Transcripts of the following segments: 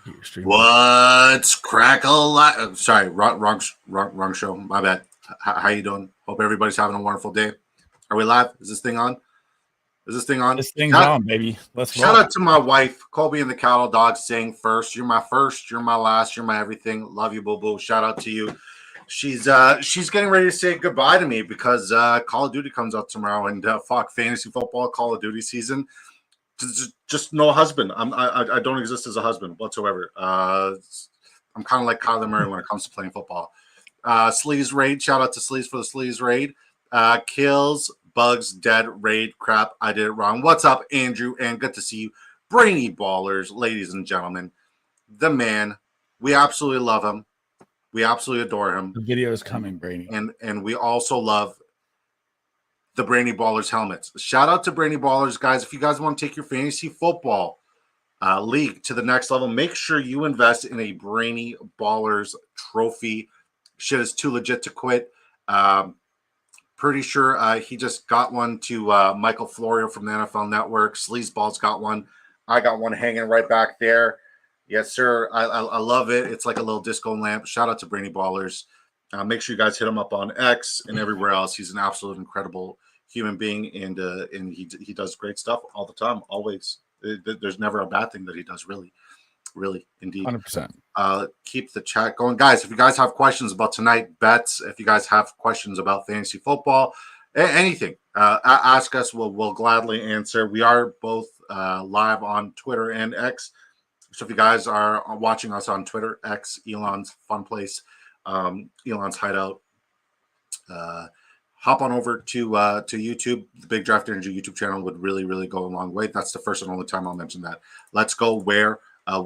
Your stream. What's crackle? Sorry, wrong show. My bad. How you doing? Hope everybody's having a wonderful day. Are we live? Is this thing on? This thing's on, baby. Let's roll. Shout out to my wife, Colby and the Cattle Dog, saying first. You're my first. You're my last. You're my everything. Love you, boo boo. Shout out to you. She's getting ready to say goodbye to me because Call of Duty comes out tomorrow and fuck fantasy football, Call of Duty season. Just no husband. I don't exist as a husband whatsoever. I'm kind of like Kyler Murray when it comes to playing football. Sleaze raid. Shout out to Sleaze for the Sleaze raid. Kills, bugs, dead, raid, crap. I did it wrong. What's up, Andrew? And good to see you. Brainy Ballers, ladies and gentlemen. The man. We absolutely love him. We absolutely adore him. The video is coming, Brainy. And we also love the Brainy Ballers helmets. Shout out to Brainy Ballers, guys. If you guys want to take your fantasy football league to the next level, make sure you invest in a Brainy Ballers trophy. Shit is too legit to quit. Pretty sure he just got one to Michael Florio from the NFL Network. Sleezball's got one. I got one hanging right back there. Yes, sir. I love it. It's like a little disco lamp. Shout out to Brainy Ballers. Make sure you guys hit him up on X and everywhere else. He's an absolute incredible human being, and he does great stuff all the time, always. There's never a bad thing that he does, really, indeed. 100%. Keep the chat going. Guys, if you guys have questions about tonight, bets, if you guys have questions about fantasy football, anything, ask us. We'll gladly answer. We are both live on Twitter and X. So if you guys are watching us on Twitter, X, Elon's fun place, Elon's hideout, hop on over to YouTube. The Big Draft Energy YouTube channel would really go a long way. That's the first and only time I'll mention that. Let's go where I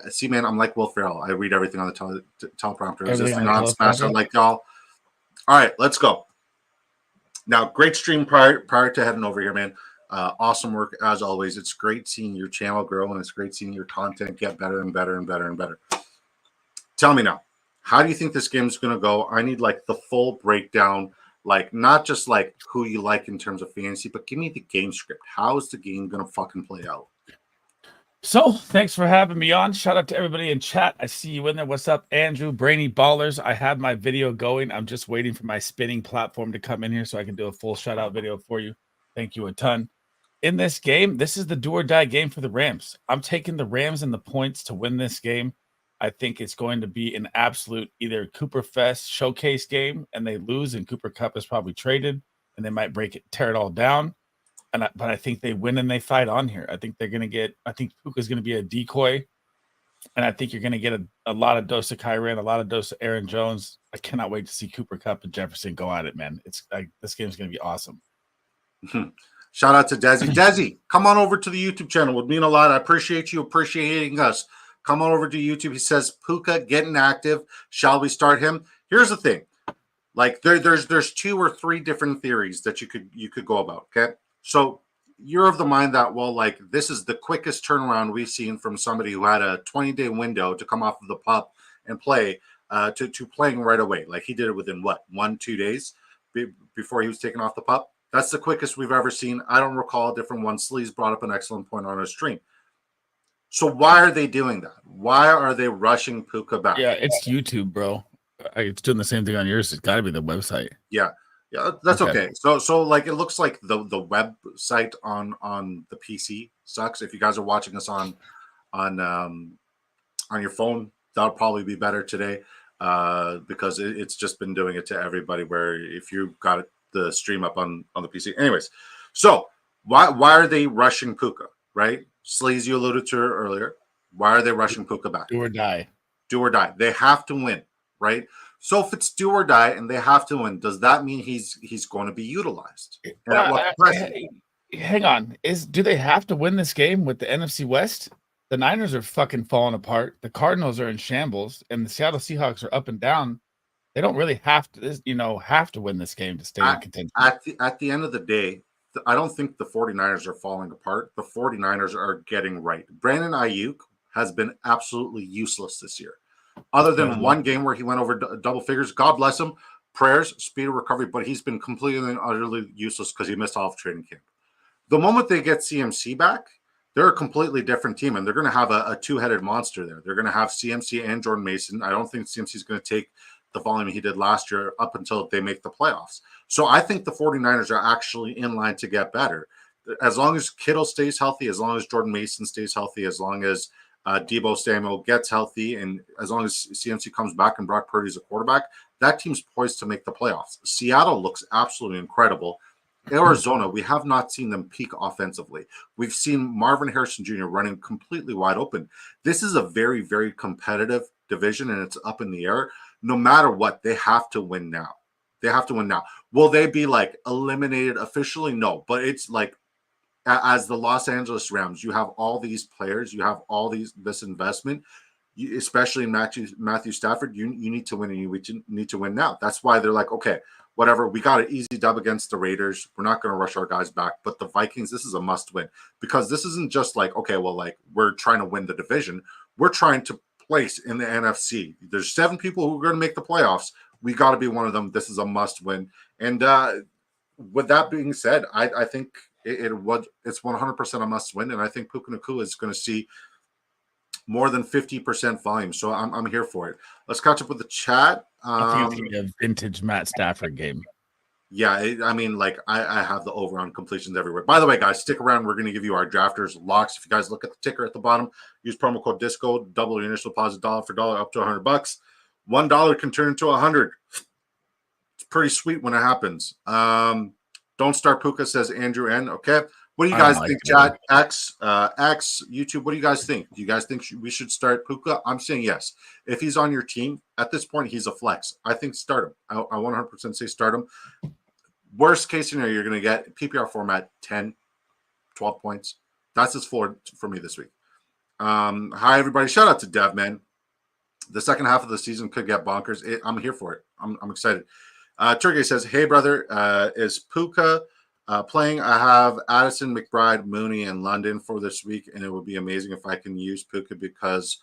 see, man. I'm like Will Ferrell. I read everything on the teleprompter. Is this thing on smash? I like y'all. All right, let's go. Now, great stream prior to heading over here, man. Awesome work as always. It's great seeing your channel grow, and it's great seeing your content get better and better and better and better. Tell me now, how do you think this game is going to go? I need like the full breakdown, like not just like who you like in terms of fantasy, but give me the game script. How is the game going to fucking play out? So thanks for having me on. Shout out to everybody in chat. I see you in there. What's up, Andrew? Brainy Ballers. I have my video going. I'm just waiting for my spinning platform to come in here so I can do a full shout out video for you. Thank you a ton. In this game, this is the do or die game for the Rams. I'm taking the Rams and the points to win this game. I think it's going to be an absolute either Cooper Fest showcase game and they lose and Cooper Kupp is probably traded and they might tear it all down. But I think they win and they fight on here. I think they're going to get, I think Puka's going to be a decoy. And I think you're going to get a lot of dose of Kyren, a lot of dose of Aaron Jones. I cannot wait to see Cooper Kupp and Jefferson go at it, man. It's like, this game's going to be awesome. Shout out to Desi. Desi, come on over to the YouTube channel. It would mean a lot. I appreciate you appreciating us. Come on over to YouTube. He says, Puka getting active. Shall we start him? Here's the thing. Like there's 2 or 3 different theories that you could go about. Okay. So you're of the mind that, well, like this is the quickest turnaround we've seen from somebody who had a 20-day window to come off of the pup and play to playing right away. Like he did it within what, 1-2 days before he was taken off the pup. That's the quickest we've ever seen. I don't recall a different one. Sleaze brought up an excellent point on his stream. So why are they doing that? Why are they rushing Puka back? Yeah, it's YouTube, bro. It's doing the same thing on yours. It's got to be the website. Yeah, that's okay. So like it looks like the website on the PC sucks. If you guys are watching us on your phone, that'll probably be better today because it's just been doing it to everybody. Where if you got the stream up on the PC, anyways. So why are they rushing Puka? Right? Sleaze, you alluded to it earlier. Why are they rushing Puka back? Do or die. Do or die. They have to win, right? So if it's do or die and they have to win, does that mean he's going to be utilized? Hang on. Do they have to win this game with the NFC West? The Niners are fucking falling apart. The Cardinals are in shambles, and the Seattle Seahawks are up and down. They don't really have to win this game to stay in contention. At the end of the day, I don't think the 49ers are falling apart. The 49ers are getting right. Brandon Ayuk has been absolutely useless this year. Other than one game where he went over double figures. God bless him. Prayers, speed of recovery, but he's been completely and utterly useless because he missed off training camp. The moment they get CMC back, they're a completely different team, and they're going to have a two-headed monster there. They're going to have CMC and Jordan Mason. I don't think CMC is going to take the volume he did last year up until they make the playoffs. So I think the 49ers are actually in line to get better. As long as Kittle stays healthy, as long as Jordan Mason stays healthy, as long as Deebo Samuel gets healthy, and as long as CMC comes back and Brock Purdy's a quarterback, that team's poised to make the playoffs. Seattle looks absolutely incredible. Arizona, we have not seen them peak offensively. We've seen Marvin Harrison Jr. running completely wide open. This is a very, very competitive division, and it's up in the air. No matter what, they have to win now. They have to win now. Will they be like eliminated officially? No, but it's like as the Los Angeles Rams, you have all these players, you have all this investment, especially in Matthew Stafford. You need to win, and you need to win now. That's why they're like, okay, whatever. We got an easy dub against the Raiders. We're not going to rush our guys back. But the Vikings, this is a must win, because this isn't just like, okay, well, like we're trying to win the division. We're trying to place in the NFC. There's 7 people who are going to make the playoffs. We got to be one of them. This is a must win. And with that being said, I think it's 100% a must win. And I think Puka Nacua is going to see more than 50% volume. So I'm here for it. Let's catch up with the chat. I think it's going to be a vintage Matt Stafford game. Yeah, I mean, like I have the over on completions everywhere. By the way, guys, stick around. We're going to give you our drafters locks. If you guys look at the ticker at the bottom, use promo code DISCO, double your initial deposit dollar for dollar up to $100. $1 can turn into 100. It's pretty sweet when it happens. Don't start Puka, says Andrew N. Okay. What do you guys think, chat? X, YouTube, what do you guys think? Do you guys think we should start Puka? I'm saying yes. If he's on your team, at this point, he's a flex. I think start him. I 100% say start him. Worst case scenario, you're going to get PPR format 10, 12 points. That's his floor for me this week. Hi, everybody. Shout out to Dev, man. The second half of the season could get bonkers. I'm here for it. I'm excited. Turkey says, hey, brother, is Puka playing? I have Addison, McBride, Mooney, and London for this week, and it would be amazing if I can use Puka because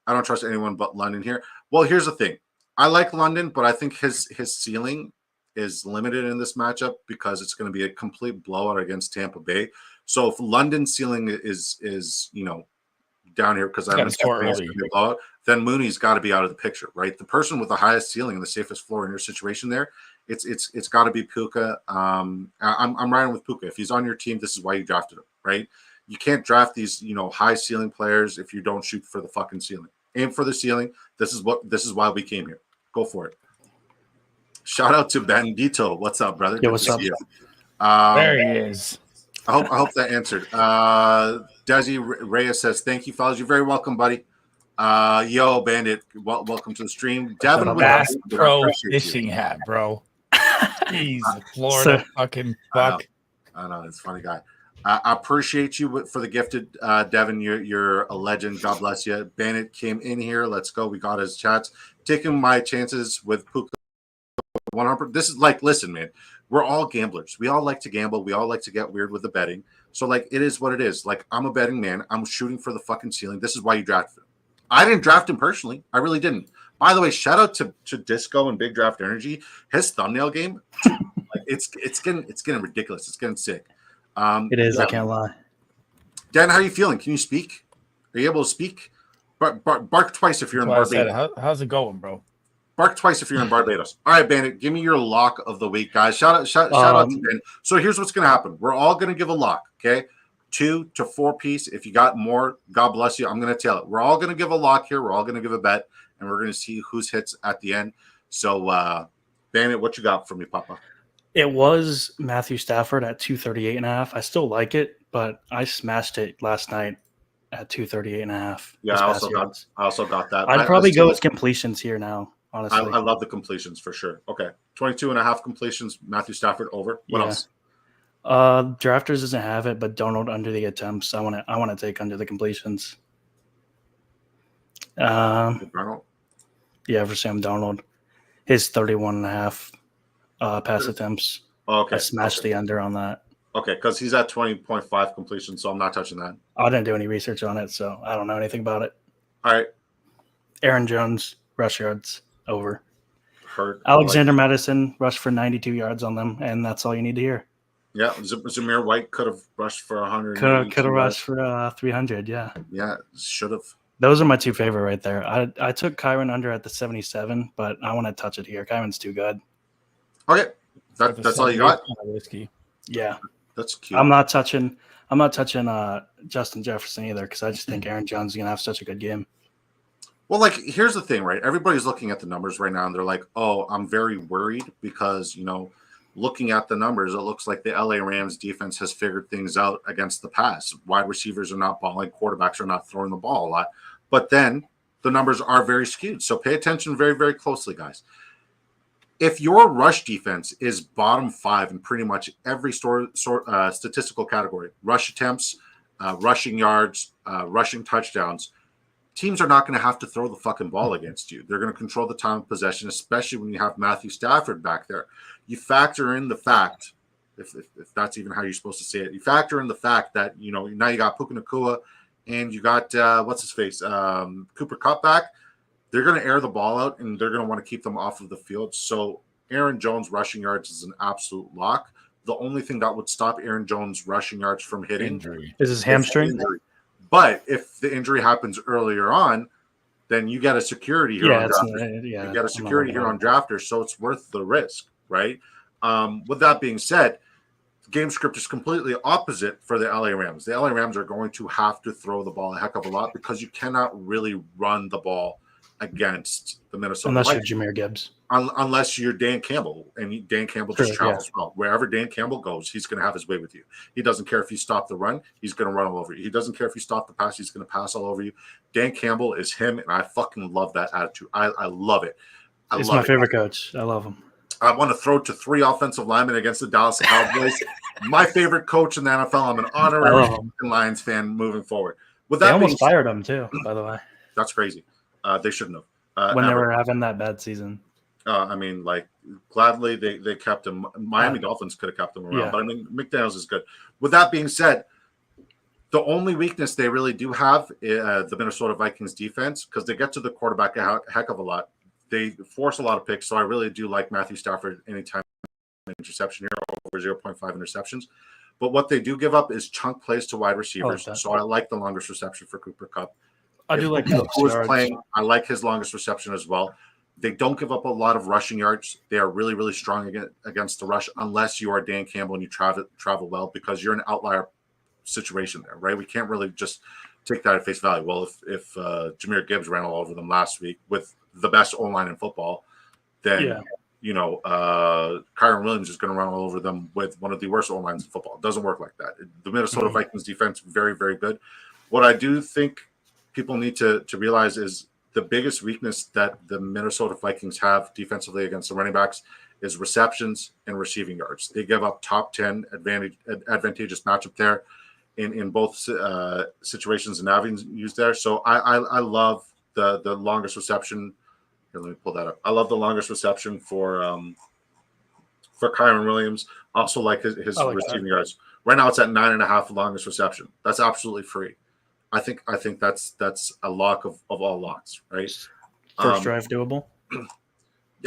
I don't trust anyone but London here. Well, here's the thing. I like London, but I think his ceiling is limited in this matchup because it's going to be a complete blowout against Tampa Bay. So if London's ceiling is down here because I'm blowout, then Mooney's got to be out of the picture, right? The person with the highest ceiling and the safest floor in your situation there, it's got to be Puka. I'm riding with Puka. If he's on your team, this is why you drafted him, right? You can't draft these high ceiling players if you don't shoot for the fucking ceiling. Aim for the ceiling. This is why we came here. Go for it. Shout out to Bandito. What's up, brother? Yeah, what's up? There he is. I hope that answered. Desi Reyes says, thank you, fellas. You're very welcome, buddy. Yo, Bandit, welcome to the stream. Devin, Bass Pro fishing hat, bro. He's Florida fucking fuck. I know, it's a funny guy. I appreciate you for the gifted, Devin. You're a legend. God bless you. Bandit came in here. Let's go. We got his chats. Taking my chances with Puka 100%. This is like, listen, man. We're all gamblers. We all like to gamble. We all like to get weird with the betting. So, like, it is what it is. Like, I'm a betting man. I'm shooting for the fucking ceiling. This is why you drafted him. I didn't draft him personally. I really didn't. By the way, shout out to Disco and Big Draft Energy. His thumbnail game, like, it's getting ridiculous. It's getting sick. It is. I can't lie. Dan, how are you feeling? Can you speak? Are you able to speak? Bark twice if you're in Barbados. How's it going, bro? Bark twice if you're in Barbados. All right, Bandit, give me your lock of the week, guys. Shout out to Ben. So here's what's going to happen. We're all going to give a lock, okay? 2 to 4 piece. If you got more, God bless you. I'm going to tell it. We're all going to give a lock here. We're all going to give a bet, and we're going to see whose hits at the end. So, Bandit, what you got for me, Papa? It was Matthew Stafford at 238.5. I still like it, but I smashed it last night at 238.5. Yeah, I also got that. I'd probably go with completions here now. Honestly, I love the completions for sure. Okay. 22.5 completions, Matthew Stafford over. What else? Drafters doesn't have it, but Donald under the attempts. I want to take under the completions. Donald? Yeah, for Sam Donald. His 31.5 pass attempts. Okay. I smashed the under on that. Okay, because he's at 20.5 completion, so I'm not touching that. I didn't do any research on it, so I don't know anything about it. All right. Aaron Jones, rush yards, over. Hurt. Alexander Madison rushed for 92 yards on them, and that's all you need to hear. Yeah, Zamir White could have rushed for 100. Could have rushed for 300. Yeah. Yeah, should have. Those are my two favorite right there. I took Kyron under at the 77, but I want to touch it here. Kyron's too good. Okay, that's all you got. Whiskey. Yeah, that's cute. I'm not touching Justin Jefferson either because I just think Aaron Jones is gonna have such a good game. Well, like here's the thing, right? Everybody's looking at the numbers right now, and they're like, "Oh, I'm very worried because looking at the numbers, it looks like the LA Rams defense has figured things out against the pass. Wide receivers are not balling, quarterbacks are not throwing the ball a lot, but then the numbers are very skewed. So pay attention very, very closely, guys. If your rush defense is bottom 5 in pretty much every statistical category, rush attempts, rushing yards, rushing touchdowns, teams are not going to have to throw the fucking ball against you. They're going to control the time of possession, especially when you have Matthew Stafford back there. You factor in the fact, if that's even how you're supposed to say it, you factor in the fact that, now you got Puka Nacua and you got, Cooper Kupp back. They're going to air the ball out, and they're going to want to keep them off of the field. So Aaron Jones rushing yards is an absolute lock. The only thing that would stop Aaron Jones rushing yards from hitting is his hamstring. But if the injury happens earlier on, then you get a security here on Drafters. You get a security here on Drafters, so it's worth the risk, right? With that being said, the game script is completely opposite for the LA Rams. The LA Rams are going to have to throw the ball a heck of a lot because you cannot really run the ball against the Minnesota unless Vikings. You're Jahmyr Gibbs. Unless you're Dan Campbell, and Dan Campbell just travels well. Wherever Dan Campbell goes, he's going to have his way with you. He doesn't care if you stop the run, he's going to run all over you. He doesn't care if you stop the pass, he's going to pass all over you. Dan Campbell is him, and I fucking love that attitude. I love it. He's my favorite coach. I love him. I want to throw to 3 offensive linemen against the Dallas Cowboys. My favorite coach in the NFL. I'm an honorary Lions fan moving forward. With that, they almost fired him too, by the way. That's crazy. They shouldn't have. When they were having that bad season. Gladly they kept him. Miami Dolphins could have kept him around, but McDaniels is good. With that being said, the only weakness they really do have is the Minnesota Vikings defense, because they get to the quarterback a heck of a lot. They force a lot of picks, so I really do like Matthew Stafford anytime interception here, over 0.5 interceptions. But what they do give up is chunk plays to wide receivers, so I like the longest reception for Cooper Kupp. I do like who is playing. I like his longest reception as well. They don't give up a lot of rushing yards. They are really, really strong against the rush, unless you are Dan Campbell and you travel well, because you're an outlier situation there, right? We can't really just take that at face value. Well, if Jahmyr Gibbs ran all over them last week with the best O-line in football, then Kyron Williams is going to run all over them with one of the worst O-lines in football. It doesn't work like that. The Minnesota Vikings defense, very, very good. What I do think people need to realize is the biggest weakness that the Minnesota Vikings have defensively against the running backs is receptions and receiving yards. They give up top 10 advantageous matchup there in both situations and avenues there. So I love the longest reception. Here, let me pull that up. I love the longest reception for Kyron Williams. Also like his receiving yards. Right now it's at 9.5 longest reception. That's absolutely free. I think that's a lock of all locks, right? First drive doable.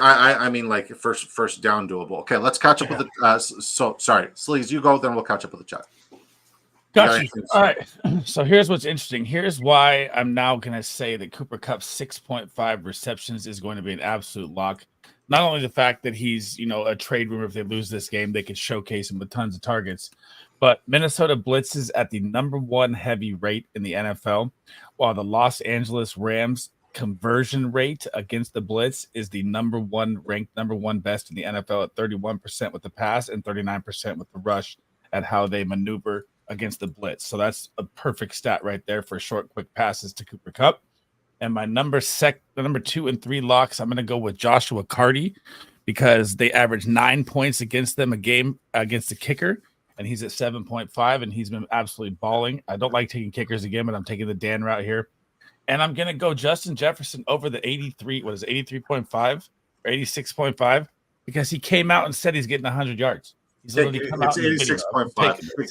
I mean like first down doable. Okay, let's catch up with the. Sorry, Sleaze, you go, then we'll catch up with the chat. Got you. All right. So here's what's interesting. Here's why I'm now going to say that Cooper Kupp's 6.5 receptions is going to be an absolute lock. Not only the fact that he's, a trade rumor, if they lose this game, they could showcase him with tons of targets. But Minnesota blitzes at the number 1 heavy rate in the NFL, while the Los Angeles Rams conversion rate against the blitz is the ranked number one best in the NFL at 31% with the pass and 39% with the rush at how they maneuver against the blitz. So that's a perfect stat right there for short, quick passes to Cooper Kupp. And my number 2 and 3 locks, I'm going to go with Joshua Carty, because they average 9 points against them a game against the kicker, and he's at 7.5, and he's been absolutely balling. I don't like taking kickers again, but I'm taking the Dan route here. And I'm going to go Justin Jefferson over the 83.5 or 86.5, because he came out and said he's getting 100 yards. He's literally come out. It's 86.5.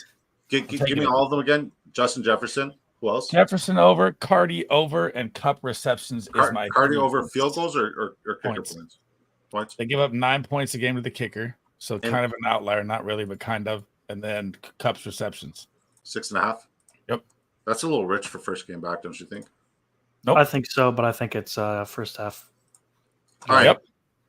Give me all of them again. Justin Jefferson. Who else? Jefferson over, Carty over, and Kupp receptions is my Carty over field goals or kicker points? They give up 9 points a game to the kicker, so kind of an outlier, not really, but kind of. and then Cup's receptions. 6.5. Yep. That's a little rich for first game back, don't you think? Nope. I think so, but I think it's first half. All right. Yep.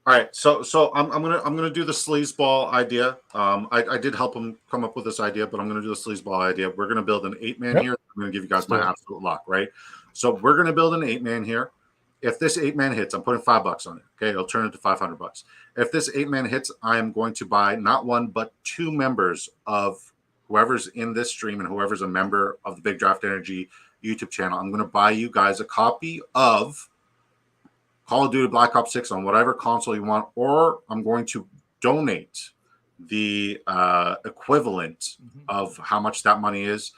All right. So I'm gonna do the sleazeball idea. I did help him come up with this idea, but I'm gonna do the sleazeball idea. We're gonna build an 8-man here. I'm gonna give you guys my absolute lock, right? So we're gonna build an 8-man here. If this 8-man hits, I'm putting $5 on it. Okay, it'll turn into $500. If this 8-man hits, I am going to buy not one but 2 members of whoever's in this stream and whoever's a member of the Big Draft Energy YouTube channel. I'm going to buy you guys a copy of Call of Duty Black Ops 6 on whatever console you want, or I'm going to donate the equivalent of how much that money is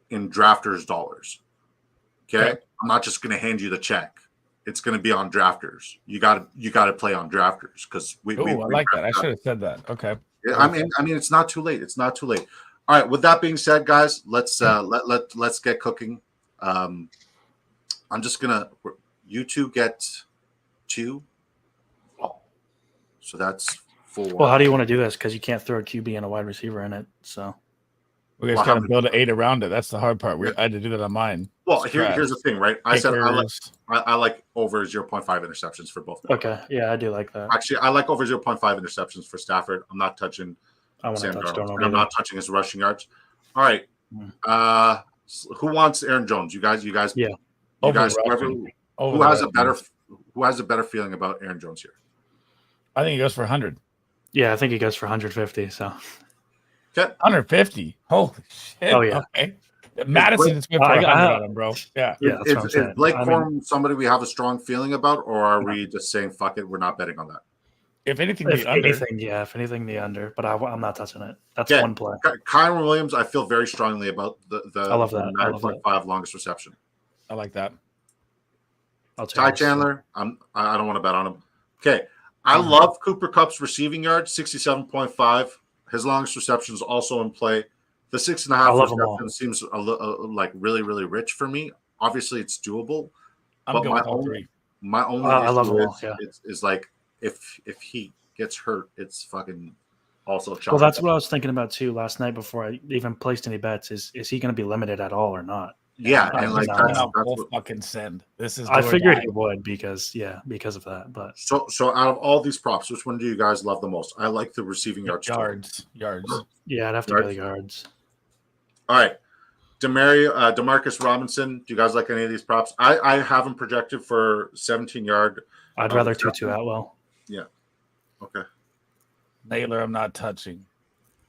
in drafters dollars. Okay, I'm not just going to hand you the check. It's going to be on drafters. You got to play on drafters because we I like that. I should have said that. Okay. Yeah, I mean, it's not too late. It's not too late. All right. With that being said, guys, let's get cooking. I'm just gonna. You two get 2. So that's 4. Well, how do you want to do this? Because you can't throw a QB and a wide receiver in it. So We just got to build an 8 around it. That's the hard part. I had to do that on mine. Well, here's the thing, right? I said Kickers. I like over 0.5 interceptions for both. Okay, yeah, I do like that. Actually, I like over 0.5 interceptions for Stafford. I'm not touching Sam Darnold. I'm not touching his rushing yards. All right. Who wants Aaron Jones? You guys. Yeah. You guys. Who has a better feeling about Aaron Jones here? I think he goes for 100. Yeah, I think he goes for 150. So 150. Holy shit. Oh yeah. Okay. Madison is good for 100 on him, bro. Yeah. Is Blake Corum somebody we have a strong feeling about, or are we just saying fuck it? We're not betting on that. If anything, the under. But I'm not touching it. That's one play. Kyron Williams, I feel very strongly about the I love that. 9.5 longest reception. I like that. Ty Chandler, I don't want to bet on him. Okay. I love Cooper Kupp's receiving yards, 67.5. His longest reception is also in play. The 6.5 reception seems like really, really rich for me. Obviously, it's doable. I'm going with all 3. My only issue is like if he gets hurt, it's fucking also well, that's what I was thinking about too last night before I even placed any bets. Is he going to be limited at all or not? Yeah, and like that's what fucking send. This is. I figured he would because of that. But so out of all these props, which one do you guys love the most? I like the receiving yards. Yards. Yeah, I'd have to go yards. All right, Demarcus Robinson. Do you guys like any of these props? I have him projected for 17-yard. I'd rather Tutu Atwell. Yeah. Okay. Naylor, I'm not touching.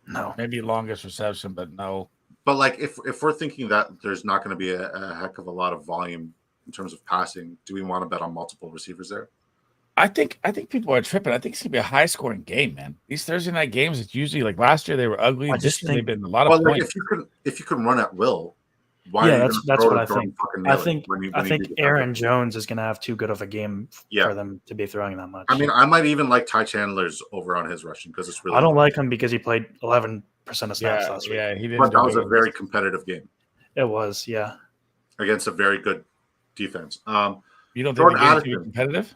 No. Maybe longest reception, but no. But like, if we're thinking that there's not going to be a heck of a lot of volume in terms of passing, do we want to bet on multiple receivers there? I think people are tripping. I think it's gonna be a high scoring game, man. These Thursday night games, it's usually like last year they were ugly. They've been a lot of points. If you can run at will, that's what I think. I think Aaron Jones is gonna have too good of a game for them to be throwing that much. I mean, I might even like Ty Chandler's over on his rushing because it's really. I don't like him because he played 11% of snaps last week. Yeah, he did. But that was a very competitive game. It was, yeah, against a very good defense. You don't think the game's too competitive?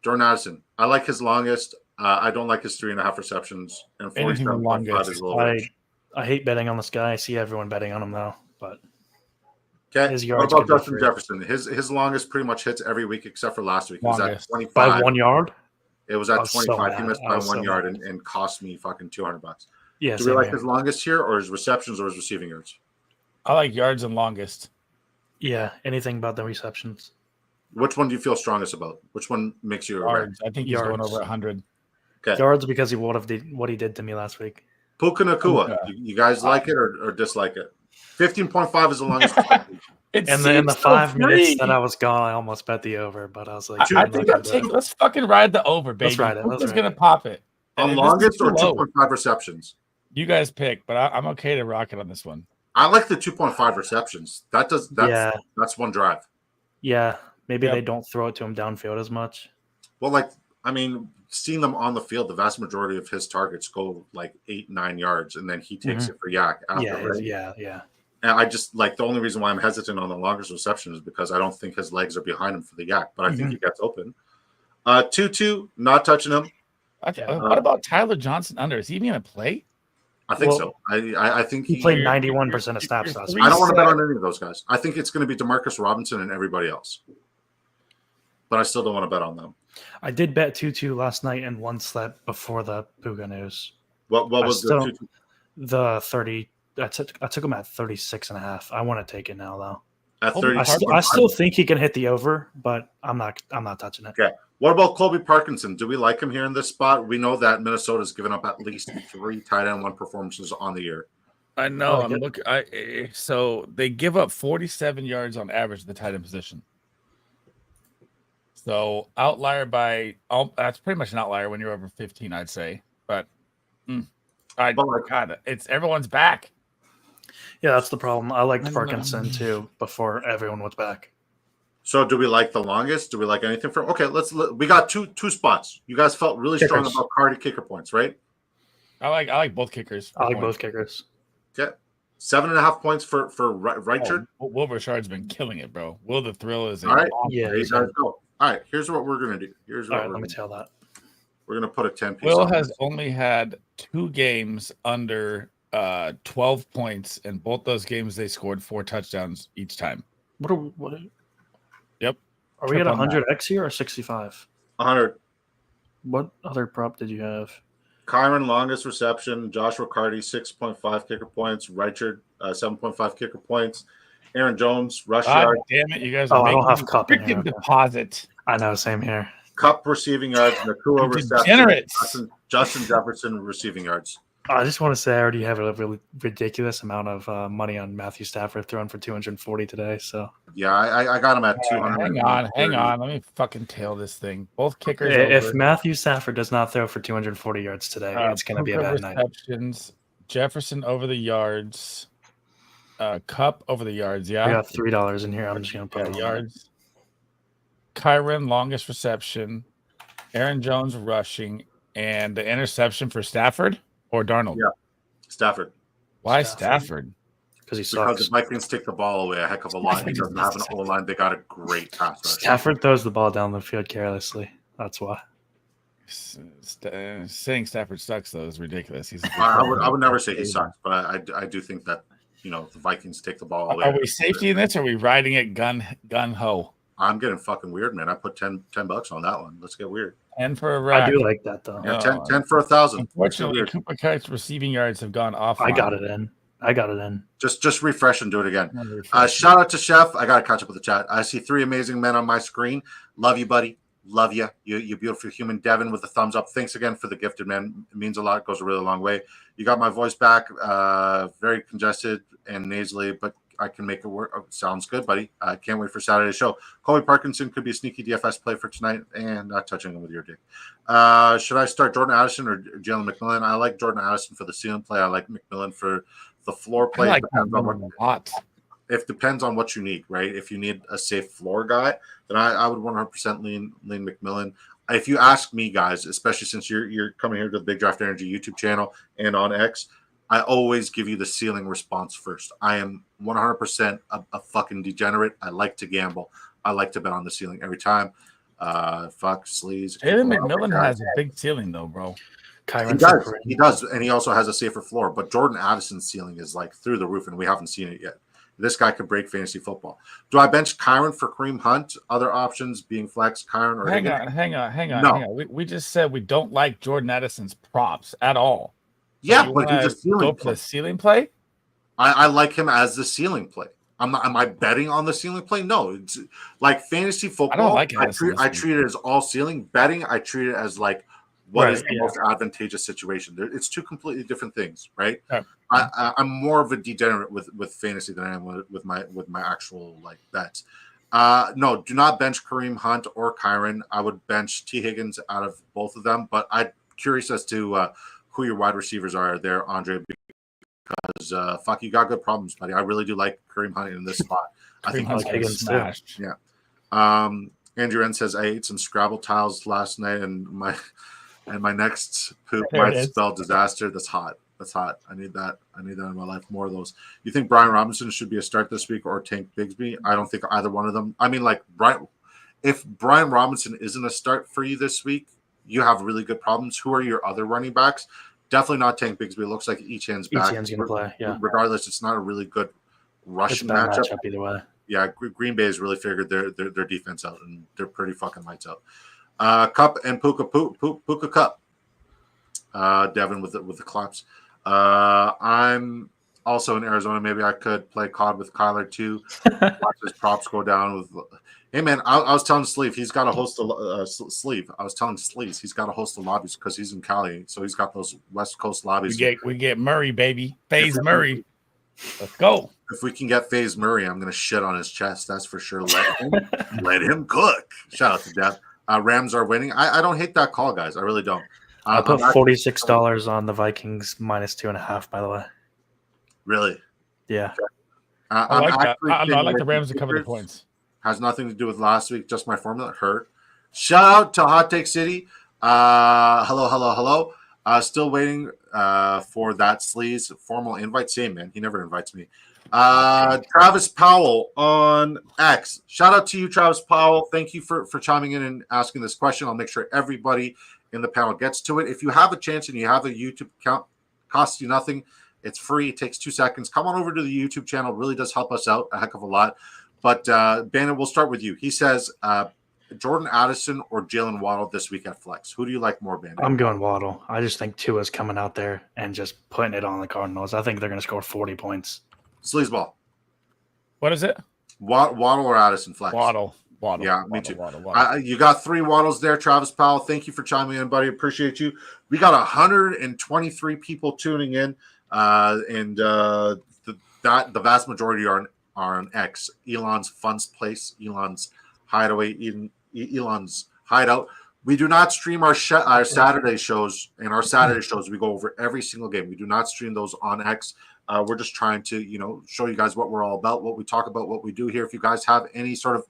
Jordan Addison, I like his longest. I don't like his 3.5 receptions and 47.5 is a little rich. I hate betting on this guy. I see everyone betting on him though. But okay, what about Justin Jefferson? His longest pretty much hits every week except for last week. It was at 25 by 1 yard. It was at 25. He missed by 1 yard and cost me fucking $200. Yeah. Do we like his longest here, or his receptions, or his receiving yards? I like yards and longest. Yeah, anything about the receptions. Which one do you feel strongest about? Which one makes you yards? I think he's going over 100. Okay. Yards because he would have did what he did to me last week. Puka Nacua. You guys like it or dislike it? 15.5 is the longest. And then the 5 minutes that I was gone, I almost bet the over, but I was like, I think let's fucking ride the over, baby. Let's ride it. Who's gonna pop it? On longest or 2.5 receptions? You guys pick, but I'm okay to rock it on this one. I like the 2.5 receptions. That's one drive. Yeah. Maybe they don't throw it to him downfield as much. Well, seeing them on the field, the vast majority of his targets go like 8-9 yards, and then he takes it for yak after. Yeah. And I just the only reason why I'm hesitant on the longest reception is because I don't think his legs are behind him for the yak, but I think he gets open. 2-2, not touching him. What about Tyler Johnson under? Is he even going to play? I think Well, so. I think he played 91% of snaps last week. I don't want to bet on any of those guys. I think it's going to be Demarcus Robinson and everybody else. But I still don't want to bet on them. I did bet 2-2 last night and one slept before the Puga news. What was the 30? I took him at 36.5. I want to take it now though. At 30, I still think he can hit the over, but I'm not touching it. Okay. What about Colby Parkinson? Do we like him here in this spot? We know that Minnesota's given up at least 3 tight end 1 performances on the year. I know. I'm looking. So they give up 47 yards on average at the tight end position. So outlier that's pretty much an outlier when you're over 15, I'd say. But God, it's everyone's back. Yeah, that's the problem. I liked Parkinson too before everyone was back. So do we like the longest? Do we like anything from? Okay, we got two spots. You guys felt really strong about Cardi kicker points, right? I like both kickers. I like both kickers. Okay. 7.5 points for Reichard. Will Richard's been killing it, bro. Will the Thrill is all right. Yeah, there you guys go. All right, here's what we're gonna do. Let me tell that. We're gonna put a 10 piece. Will has only had 2 games under 12 points, and both those games they scored 4 touchdowns each time. Yep. Are we at 100x here or 65? 100. What other prop did you have? Kyron longest reception, Josh Riccardi 6.5 kicker points, Reichard 7.5 kicker points, Aaron Jones rush yard. Damn it, you guys are making I don't have Cup in here. Deposit. I know, same here. Cup receiving yards, Nakua reception, Justin Jefferson receiving yards. I just want to say I already have a really ridiculous amount of money on Matthew Stafford throwing for 240 today. So yeah, I got him at 200. Hang on. Let me fucking tail this thing. Both kickers. If Matthew Stafford does not throw for 240 yards today, it's going to be a bad night. Jefferson over the yards. Cup over the yards. Yeah, I got $3 in here. I'm just going to put yards. Kyron longest reception. Aaron Jones rushing, and the interception for Stafford. Or Darnold? Yeah, Stafford. Why Stafford? Because he sucks. Because the Vikings take the ball away a heck of a lot. He doesn't have an O-line. They got a great pass rush. Stafford throws the ball down the field carelessly. That's why. Saying Stafford sucks, though, is ridiculous. I would never say he sucks, but I do think that, the Vikings take the ball away. Are we safety in this, or are we riding it gun ho? I'm getting fucking weird, man. I put $10 on that one. Let's get weird. 10 for a rack. I do like that though. Yeah, 10 for 1,000. Unfortunately, Cooper Kupp's receiving yards have gone off. I got it in. Just refresh and do it again. Shout out to Chef. I gotta catch up with the chat. I see 3 amazing men on my screen. Love you, buddy. Love you. You beautiful human. Devin with the thumbs up. Thanks again for the gifted, man. It means a lot. It goes a really long way. You got my voice back. Very congested and nasally, but I can make it work. Oh, sounds good, buddy. I can't wait for Saturday's show. Colby Parkinson could be a sneaky DFS play for tonight, and not touching him with your dick. Should I start Jordan Addison or Jalen McMillan? I like Jordan Addison for the ceiling play. I like McMillan for the floor play. I like McMillan a lot. It depends on what you need, right? If you need a safe floor guy, then I would 100% lean McMillan. If you ask me, guys, especially since you're coming here to the Big Draft Energy YouTube channel and on X, I always give you the ceiling response first. I am 100% a fucking degenerate. I like to gamble. I like to bet on the ceiling every time. Fuck Sleez. Jalen McMillan has a big ceiling, though, bro. He does, and he also has a safer floor. But Jordan Addison's ceiling is like through the roof, and we haven't seen it yet. This guy could break fantasy football. Do I bench Kyron for Kareem Hunt? Other options being flex, Kyron or hang on. We just said we don't like Jordan Addison's props at all. Yeah, but he's a ceiling play. Ceiling play? I like him as the ceiling play. Am I betting on the ceiling play? No. It's like fantasy football. I don't like it. I treat it as all ceiling. Betting, I treat it as like what is the most advantageous situation. It's 2 completely different things, right? Yeah. I'm more of a degenerate with fantasy than I am with my actual like bets. No, do not bench Kareem Hunt or Kyron. I would bench T. Higgins out of both of them, but I'm curious as to who your wide receivers are there, Andre, because fuck, you got good problems, buddy. I really do like Kareem Hunt in this spot. I think he's Higgins smashed. Yeah. Andrew N says I ate some Scrabble tiles last night, and my next poop might spell disaster. That's hot. I need that. I need that in my life. More of those. You think Brian Robinson should be a start this week or Tank Bigsby? I don't think either one of them. I mean, like if Brian Robinson isn't a start for you this week, you have really good problems. Who are your other running backs? Definitely not Tank Bigsby. It looks like Etienne's back. Etienne's going to play, yeah. Regardless, it's not a really good Russian It's a bad matchup. matchup either way. Yeah, Green Bay has really figured their defense out, and they're pretty fucking lights out. Cup and Puka Cup. Devin with the claps. I'm also in Arizona. Maybe I could play COD with Kyler too. Watch his props go down with. Hey man, I was telling Sleeve he's got a host of Sleeve. I was telling Sleeves he's got a host of lobbies because he's in Cali, so he's got those West Coast lobbies. We get Murray, baby, FaZe Murray. Let's go. If we can get FaZe Murray, I'm gonna shit on his chest. That's for sure. Let him cook. Shout out to Dev. Rams are winning. I don't hate that call, guys. I really don't. I put $46 on the Vikings -2.5. By the way. Really? Yeah. I like that. I like the Rams to cover the points. Has nothing to do with last week. Just my formula hurt. Shout out to Hot Take City. Hello. Still waiting for that Sleaze formal invite. Same man. He never invites me. Travis Powell on X. Shout out to you, Travis Powell. Thank you for chiming in and asking this question. I'll make sure everybody in the panel gets to it. If you have a chance and you have a YouTube account, costs you nothing. It's free. It takes 2 seconds. Come on over to the YouTube channel. It really does help us out a heck of a lot. But Bannon, we'll start with you. He says Jordan Addison or Jalen Waddle this week at flex. Who do you like more, Bannon? I'm going Waddle. I just think Tua's coming out there and just putting it on the Cardinals. I think they're going to score 40 points. Sleazeball. What is it? Waddle or Addison flex? Waddle. Yeah, me too. Waddle. You got 3 Waddles there, Travis Powell. Thank you for chiming in, buddy. Appreciate you. We got 123 people tuning in, and the vast majority are on X. Elon's Fun's Place, Elon's Hideaway, Elon's Hideout. We do not stream our Saturday shows. And our Saturday shows, we go over every single game. We do not stream those on X. We're just trying to, show you guys what we're all about, what we talk about, what we do here. If you guys have any sort of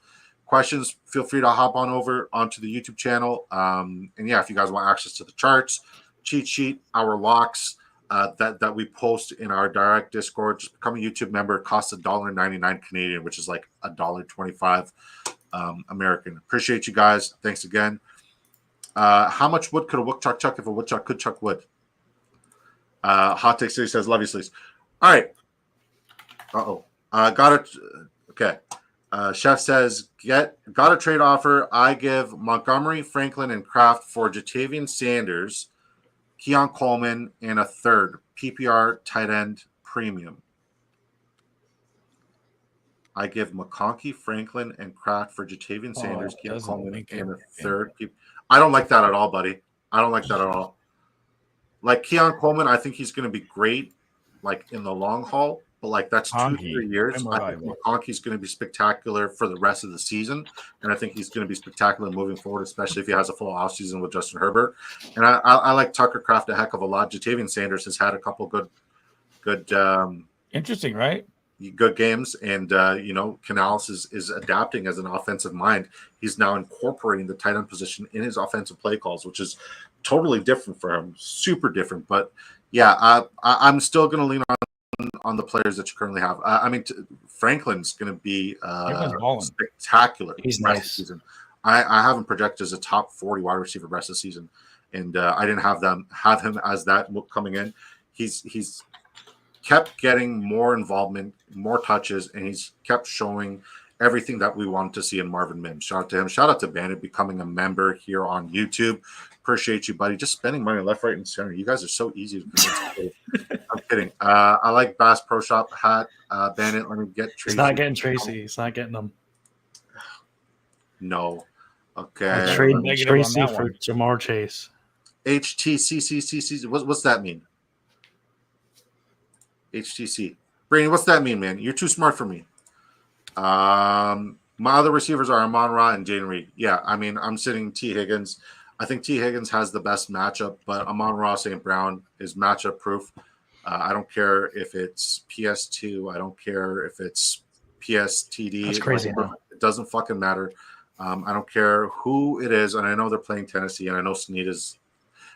questions, feel free to hop on over onto the YouTube channel. And yeah, if you guys want access to the charts, cheat sheet, our locks that we post in our direct Discord, just become a YouTube member. It costs $1.99 Canadian, which is like $1.25 American. Appreciate you guys. Thanks again. How much wood could a woodchuck chuck if a woodchuck could chuck wood? Hot Take City says, love you, Sleaze. All right. Got it. Okay. Chef says, got a trade offer. I give Montgomery, Franklin, and Kraft for Jatavian Sanders, Keon Coleman, and a third PPR tight end premium. I give McConkey, Franklin, and Kraft for Jatavian Sanders, Keon Coleman, and a third. I don't like that at all, buddy. I don't like that at all. Like Keon Coleman, I think he's going to be great, like in the long haul. But like that's 2-3 years. I think McConkey's going to be spectacular for the rest of the season, and I think he's going to be spectacular moving forward, especially if he has a full offseason with Justin Herbert. And I like Tucker Kraft a heck of a lot. Jatavian Sanders has had a couple good, interesting, right? Good games, and Canales is adapting as an offensive mind. He's now incorporating the tight end position in his offensive play calls, which is totally different for him, super different. But yeah, I'm still going to lean on the players that you currently have. Franklin's going to be spectacular. He's nice. Season. I have him projected as a top 40 wide receiver rest of the season, and I didn't have him as that coming in. He's kept getting more involvement, more touches, and he's kept showing everything that we wanted to see in Marvin Mims. Shout out to him. Shout out to Bandit becoming a member here on YouTube. Appreciate you, buddy. Just spending money left, right, and center. You guys are so easy to convince. I'm kidding. I like Bass Pro Shop hat. Bandit, let me get Tracy. He's not getting Tracy. He's not getting them. No. Okay. I trade Tracy for Jamar Chase. HTCCCC. What's that mean? HTC. Brady, what's that mean, man? You're too smart for me. My other receivers are Amon-Ra and Jaden Reed. Yeah, I'm sitting T. Higgins. I think T. Higgins has the best matchup, but Amon-Ra St. Brown is matchup proof. I don't care if it's PS2. I don't care if it's PSTD. That's crazy. It doesn't fucking matter. I don't care who it is, and I know they're playing Tennessee, and I know Snead is.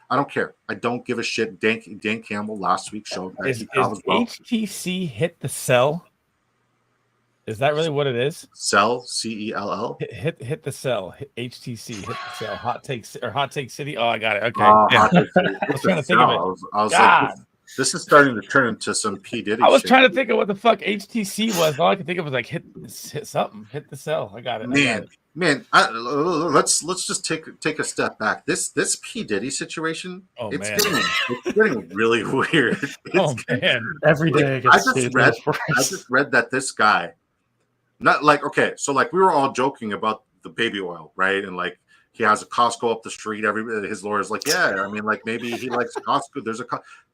I don't care. I don't give a shit. Dan Campbell last week showed that is HTC hit the sell? Is that really what it is? Cell, CELL. Hit the cell. HTC. Hit the cell. Hot take city. Oh, I got it. Okay. Oh, Yeah. Hot Take City. I was trying to think of it. I was God. like, this is starting to turn into some P Diddy. I was shit. trying to think of what the fuck HTC was. All I could think of was like hit something. Hit the cell. I got it. Man, let's just take a step back. This P Diddy situation, it's getting really weird. Every day I just read that this guy, not like, okay, so like we were all joking about the baby oil, right? And like he has a Costco up the street. His lawyer's like, yeah, I mean, like maybe he likes Costco. There's a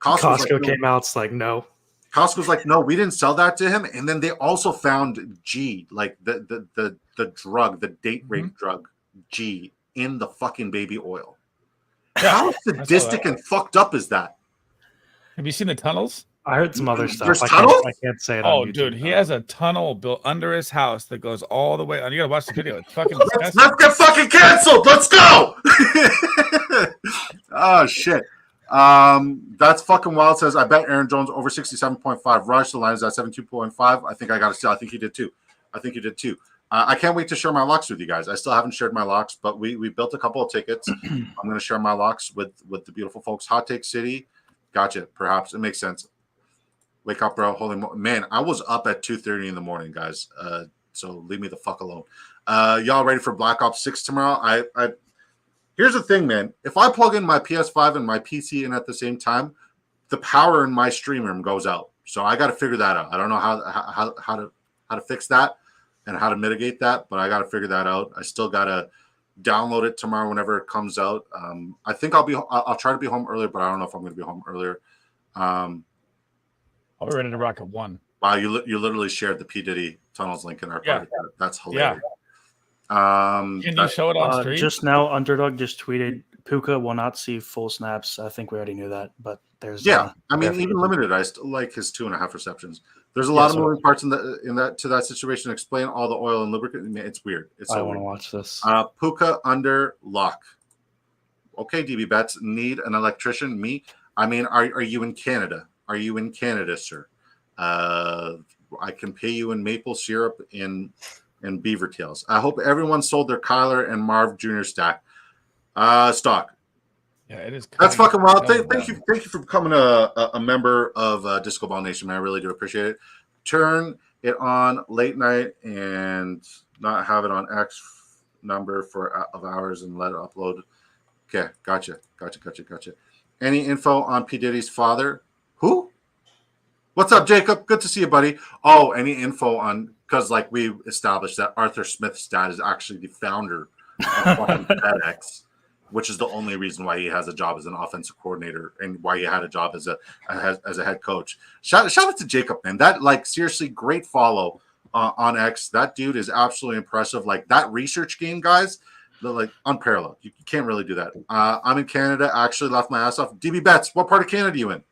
Costco like, came out. It's like, no. Costco's like, no, we didn't sell that to him. And then they also found G, like the drug, the date rape drug, G, in the fucking baby oil. Yeah, how sadistic and fucked up is that? Have you seen the tunnels? I heard some other stuff. There's tunnels? I can't say it. Oh, on YouTube, dude, he has a tunnel built under his house that goes all the way. You gotta watch the video. It's fucking disgusting. Let's get fucking canceled. Let's go. Oh shit. That's fucking wild. Says I bet Aaron Jones over 67.5 rush. The line is at 72.5. I think I got to steal. I think you did too. I can't wait to share my locks with you guys. I still haven't shared my locks, but we built a couple of tickets. I'm going to share my locks with the beautiful folks. Hot Take City. Gotcha. Perhaps it makes sense. Wake up, bro. Holy man, I was up at 2:30 in the morning, guys. So leave me the fuck alone. Y'all ready for Black Ops 6 tomorrow? I Here's the thing, man. If I plug in my PS5 and my PC in at the same time, the power in my stream room goes out. So I got to figure that out. I don't know how to fix that and how to mitigate that, but I got to figure that out. I still got to download it tomorrow whenever it comes out. I think I'll try to be home earlier, but I don't know if I'm going to be home earlier. I'll be ready to rock at 1. Wow, you literally shared the P Diddy tunnels link in our party. That's hilarious. Can you show it on stream? Just now, Underdog just tweeted Puka will not see full snaps. I think we already knew that, but there's I mean, even limited, I still like his 2.5 receptions. There's a lot of moving parts in that situation. Explain all the oil and lubricant. It's weird. I want to watch this. Puka under lock. Okay, DB Bets need an electrician. Me. I mean, are you in Canada? Are you in Canada, sir? I can pay you in maple syrup and beaver tails. I hope everyone sold their Kyler and Marv Jr. stock. Yeah, it is. That's fucking wild. Thank you for becoming a member of Disco Ball Nation, man. I really do appreciate it. Turn it on late night and not have it on X number of hours and let it upload. Okay, gotcha. Any info on P. Diddy's father? Who? What's up, Jacob? Good to see you, buddy. Oh, any info on, because like we established that Arthur Smith's dad is actually the founder of FedEx, which is the only reason why he has a job as an offensive coordinator and why he had a job as a head coach. Shout out to Jacob, man. That, like, seriously, great follow on X. That dude is absolutely impressive. Like, that research game, guys, they're like unparalleled. You can't really do that. I'm in Canada. I actually left my ass off. DB Betts, what part of Canada are you in?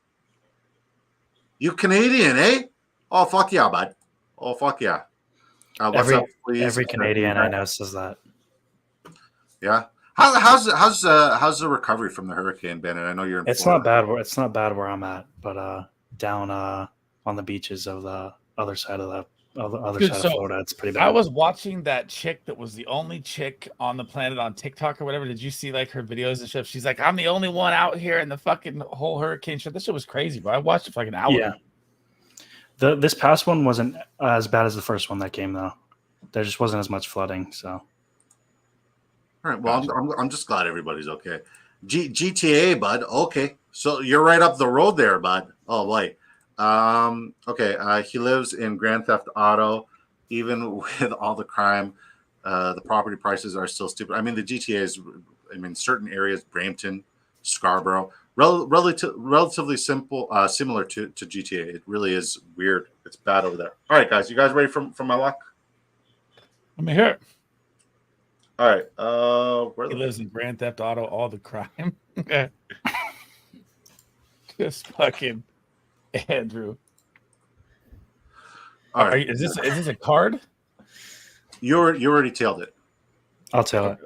You Canadian, eh? Oh, fuck yeah, bud. Oh, fuck yeah. Every Canadian I know says that. Yeah. How's the recovery from the hurricane, Bennett? I know you're in Florida. It's not bad where I'm at, but down on the beaches of the other side of Florida, it's pretty bad. I was watching that chick that was the only chick on the planet on TikTok or whatever. Did you see like her videos and stuff? She's like, I'm the only one out here in the fucking whole hurricane shit. This shit was crazy, bro. I watched it for like an hour. Yeah. This past one wasn't as bad as the first one that came though. There just wasn't as much flooding, so. All right. Well, I'm just glad everybody's okay. GTA, bud. Okay. So you're right up the road there, bud. Oh, boy. Okay. He lives in Grand Theft Auto. Even with all the crime, the property prices are still stupid. I mean, the GTA is, certain areas, Brampton, Scarborough, relatively simple, similar to GTA. It really is weird. It's bad over there. All right, guys. You guys ready for my luck? Let me hear it. All right. He lives in Grand Theft Auto, all the crime. Just fucking Andrew. All right. Is this a card? You already tailed it. I'll tell it.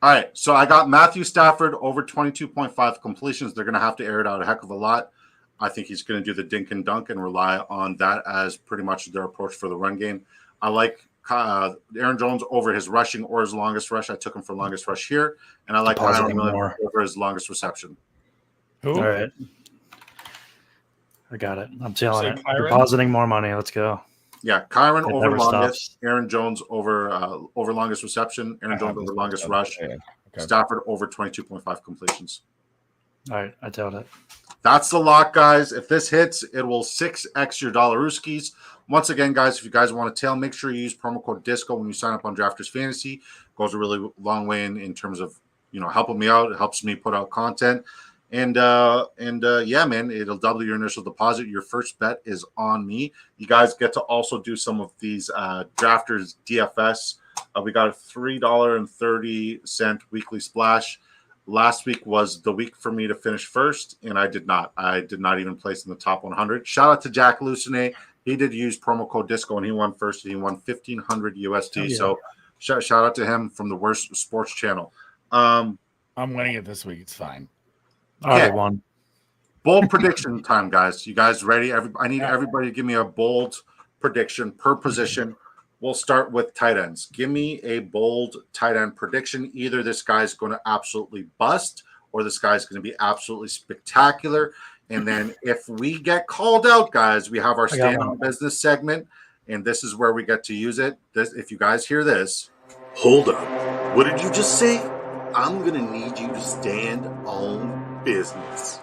All right. So I got Matthew Stafford over 22.5 completions. They're going to have to air it out a heck of a lot. I think he's going to do the dink and dunk and rely on that as pretty much their approach for the run game. I like Aaron Jones over his rushing or his longest rush. I took him for longest rush here. And I like Kyle Miller over his longest reception. Who? All right. I got it. I'm telling it. Depositing more money. Let's go. Yeah, Kyron It over never longest, stops. Aaron Jones over longest reception, Aaron Jones over longest rush, Okay. Stafford over 22.5 completions. All right, I doubt it. That's the lock, guys. If this hits, it will 6x your Dollaruskis. Once again, guys, if you guys want to tail, make sure you use promo code DISCO when you sign up on Drafters Fantasy. It goes a really long way in terms of helping me out. It helps me put out content. And yeah, man, it'll double your initial deposit. Your first bet is on me. You guys get to also do some of these Drafters DFS. We got a $3.30 weekly splash. Last week was the week for me to finish first, and I did not. I did not even place in the top 100. Shout out to Jack Lucene. He did use promo code DISCO, and he won first. And he won 1,500 USD. Yeah. So shout out to him from the Worst Sports Channel. I'm winning it this week. It's fine. I won. Bold prediction time, guys. You guys ready? I need everybody to give me a bold prediction per position. We'll start with tight ends. Give me a bold tight end prediction. Either this guy's going to absolutely bust or this guy's going to be absolutely spectacular. And then if we get called out, guys, we have our stand on business segment, and this is where we get to use it. If you guys hear this. Hold up. What did you just say? I'm going to need you to stand on business.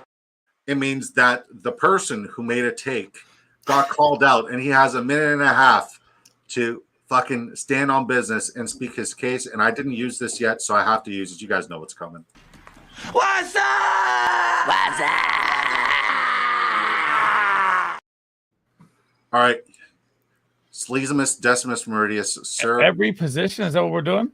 It means that the person who made a take got called out, and he has a minute and a half to fucking stand on business and speak his case. And I didn't use this yet, so I have to use it. You guys know what's coming. What's up? What's up? All right. Sleezimus, Decimus, Meridius, sir. Every position, is that what we're doing?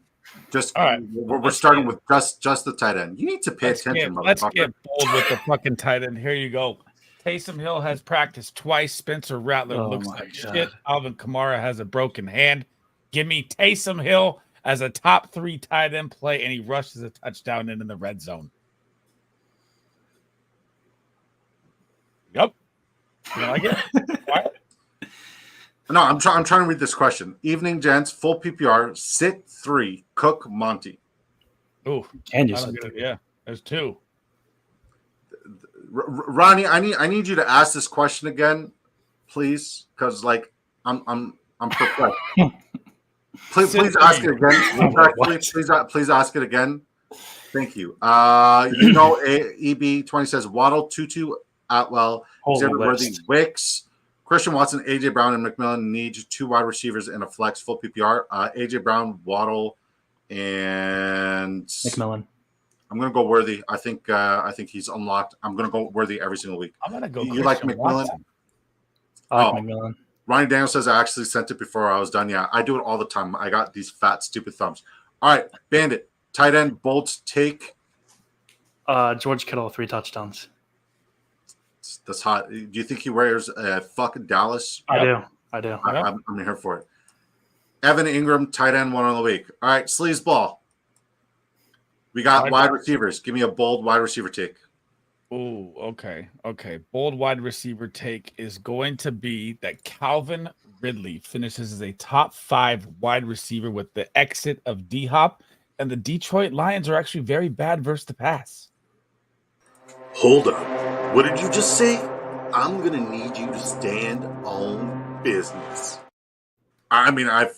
Just all right. We're starting with just the tight end. You need to pay attention. Let's get bold with the fucking tight end. Here you go. Taysom Hill has practiced twice. Spencer Rattler looks like shit. Alvin Kamara has a broken hand. Give me Taysom Hill as a top 3 tight end play, and he rushes a touchdown in the red zone. Yep. You like it? What? No, I'm trying to read this question. Evening, gents. Full PPR. Sit 3. Cook Monty. Ooh, can you? Yeah, there's 2. Ronnie, I need you to ask this question again, please, because I'm perplexed. please ask it again. Please ask it again. Thank you. EB20 says Waddle, Tutu, Atwell, Xavier Worthy, Wicks, Christian Watson, AJ Brown, and McMillan need 2 wide receivers in a flex full PPR. AJ Brown, Waddle, and McMillan. I'm going to go Worthy. I think he's unlocked. I'm going to go Worthy every single week. I'm going to go. You like McMillan? I like McMillan. Ronnie Daniel says I actually sent it before I was done. Yeah, I do it all the time. I got these fat, stupid thumbs. All right, Bandit, tight end, Bolts, take. George Kittle, 3 touchdowns. That's hot. Do you think he wears fucking Dallas? I do. I'm here for it. Evan Ingram, tight end, 1 on the week. All right, Sleezball. We got wide receivers. Give me a bold wide receiver take. Oh, okay. Bold wide receiver take is going to be that Calvin Ridley finishes as a top 5 wide receiver with the exit of D-Hop, and the Detroit Lions are actually very bad versus the pass. Hold up. What did you just say? I'm going to need you to stand on business. I mean, I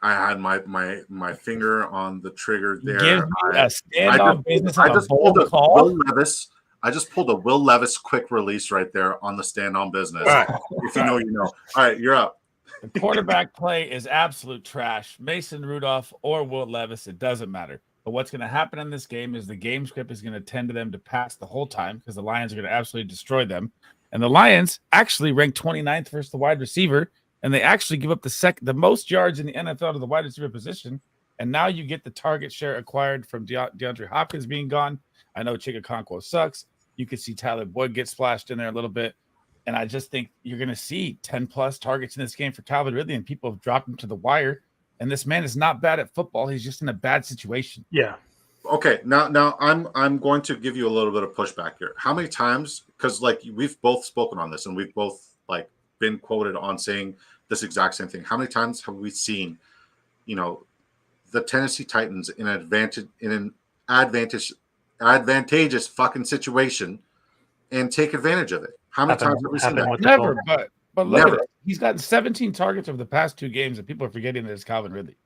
had my finger on the trigger there. Give me a stand on business. I just pulled a Will Levis. I just pulled a Will Levis quick release right there on the stand on business. Right. If you know, you know. All right, you're up. The quarterback play is absolute trash. Mason Rudolph or Will Levis, it doesn't matter. But what's going to happen in this game is the game script is going to tend to them to pass the whole time because the Lions are going to absolutely destroy them. And the Lions actually rank 29th versus the wide receiver, and they actually give up the most yards in the NFL to the wide receiver position. And now you get the target share acquired from DeAndre Hopkins being gone. I know Chigakonkwo sucks. You could see Tyler Boyd get splashed in there a little bit. And I just think you're going to see 10-plus targets in this game for Calvin Ridley, and people have dropped him to the wire. And this man is not bad at football. He's just in a bad situation. Yeah. Okay, now I'm going to give you a little bit of pushback here. How many times? Because like we've both spoken on this, and we've both like been quoted on saying this exact same thing. How many times have we seen, the Tennessee Titans in an advantageous fucking situation and take advantage of it? How many times have we seen that? Never, but look Never. at it. He's gotten 17 targets over the past 2 games, and people are forgetting that it's Calvin Ridley.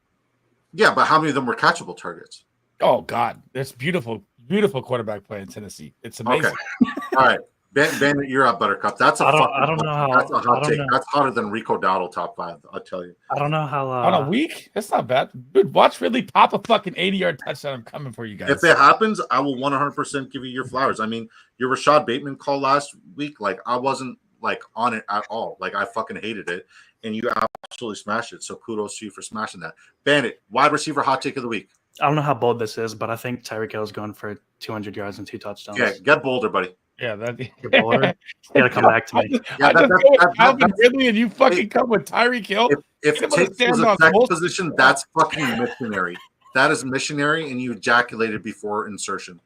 Yeah, but how many of them were catchable targets? Oh God, that's beautiful, beautiful quarterback play in Tennessee. It's amazing. Okay. All right. Bandit, you're up, Buttercup. That's a that's a hot take. That's hotter than Rico Dowdle top 5, I'll tell you. I don't know how On a week, that's not bad. Dude, watch Ridley pop a fucking 80-yard touchdown. I'm coming for you guys. If it happens, I will 100% give you your flowers. I mean, your Rashad Bateman call last week, like I wasn't like on it at all. Like I fucking hated it, and you absolutely smashed it. So kudos to you for smashing that. Bandit, wide receiver hot take of the week. I don't know how bold this is, but I think Tyreek Hill is going for 200 yards and 2 touchdowns. Yeah, get bolder, buddy. Yeah, that. Get bolder. You gotta come back to me. I just go with Calvin Ridley, and you fucking come with Tyreek Hill. If it takes was a sex position, that's fucking missionary. That is missionary, and you ejaculated before insertion.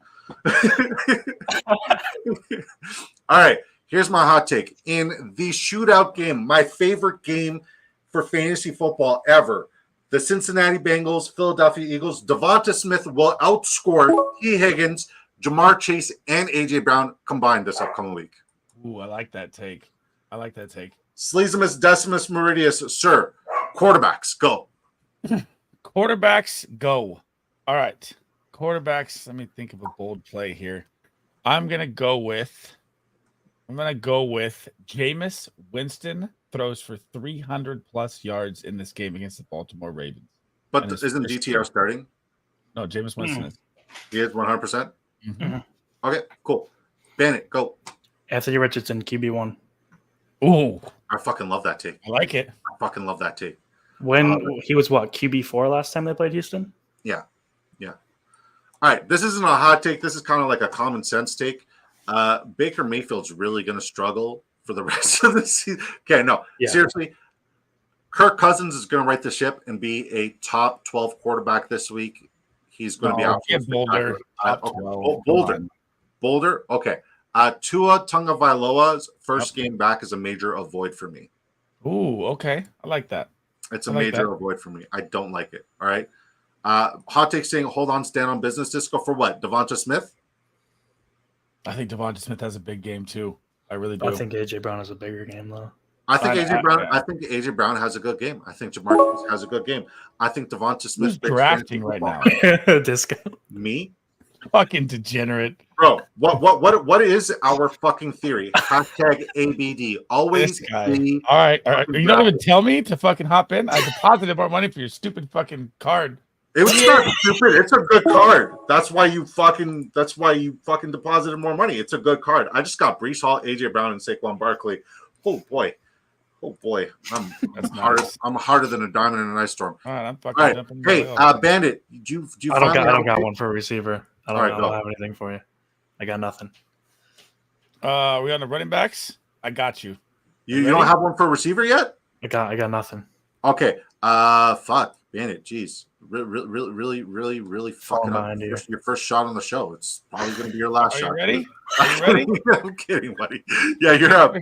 All right, here's my hot take. In the shootout game, my favorite game for fantasy football ever, the Cincinnati Bengals, Philadelphia Eagles, Devonta Smith will outscore T. Higgins, Jamar Chase, and A.J. Brown combined this upcoming week. Ooh, I like that take. Sleazimus Decimus Meridius, sir. Quarterbacks, go. Quarterbacks, go. All right. Quarterbacks, let me think of a bold play here. I'm going to go with Jameis Winston throws for 300-plus yards in this game against the Baltimore Ravens. But isn't DTR starting? No, Jameis Winston is. He is 100%? Mm-hmm. Okay, cool. Bennett, go. Anthony Richardson, QB1. Ooh. I fucking love that take. I like it. I fucking love that take. When he was QB4 last time they played Houston? Yeah. All right, this isn't a hot take. This is kind of like a common sense take. Baker Mayfield's really going to struggle for the rest of the season. Okay, no, seriously. Kirk Cousins is going to right the ship and be a top 12 quarterback this week. He's going to be out. Boulder. Okay. Tua Tagovailoa's first game back is a major avoid for me. Ooh, okay. I like that. It's a major avoid for me. I don't like it. All right. Hot take saying, hold on, stand on business. Disco for what? Devonta Smith? I think Devonta Smith has a big game too. I really do. I think A.J. Brown has a bigger game though. I think AJ Brown has a good game. I think Jamar has a good game. I think Devonta Smith is drafting right now. Disco. Me? Fucking degenerate. Bro, what is our fucking theory? Hashtag ABD. Always be. All right. You don't even tell me to fucking hop in. I deposited more money for your stupid fucking card. It was not stupid. It's a good card. That's why you fucking deposited more money. It's a good card. I just got Breece Hall, AJ Brown, and Saquon Barkley. Oh boy. I'm harder than a diamond in an ice storm. All right, I'm fucking jumping. Hey, Bandit, do you I don't got one for a receiver. I don't have anything for you. I got nothing. Are we on the running backs? I got you. You don't have one for a receiver yet? I got nothing. Okay. Fuck, Bandit. Jeez. Really fucking up. Your first shot on the show. It's probably going to be your last shot. Are you ready? I'm kidding, buddy. Yeah, you're up.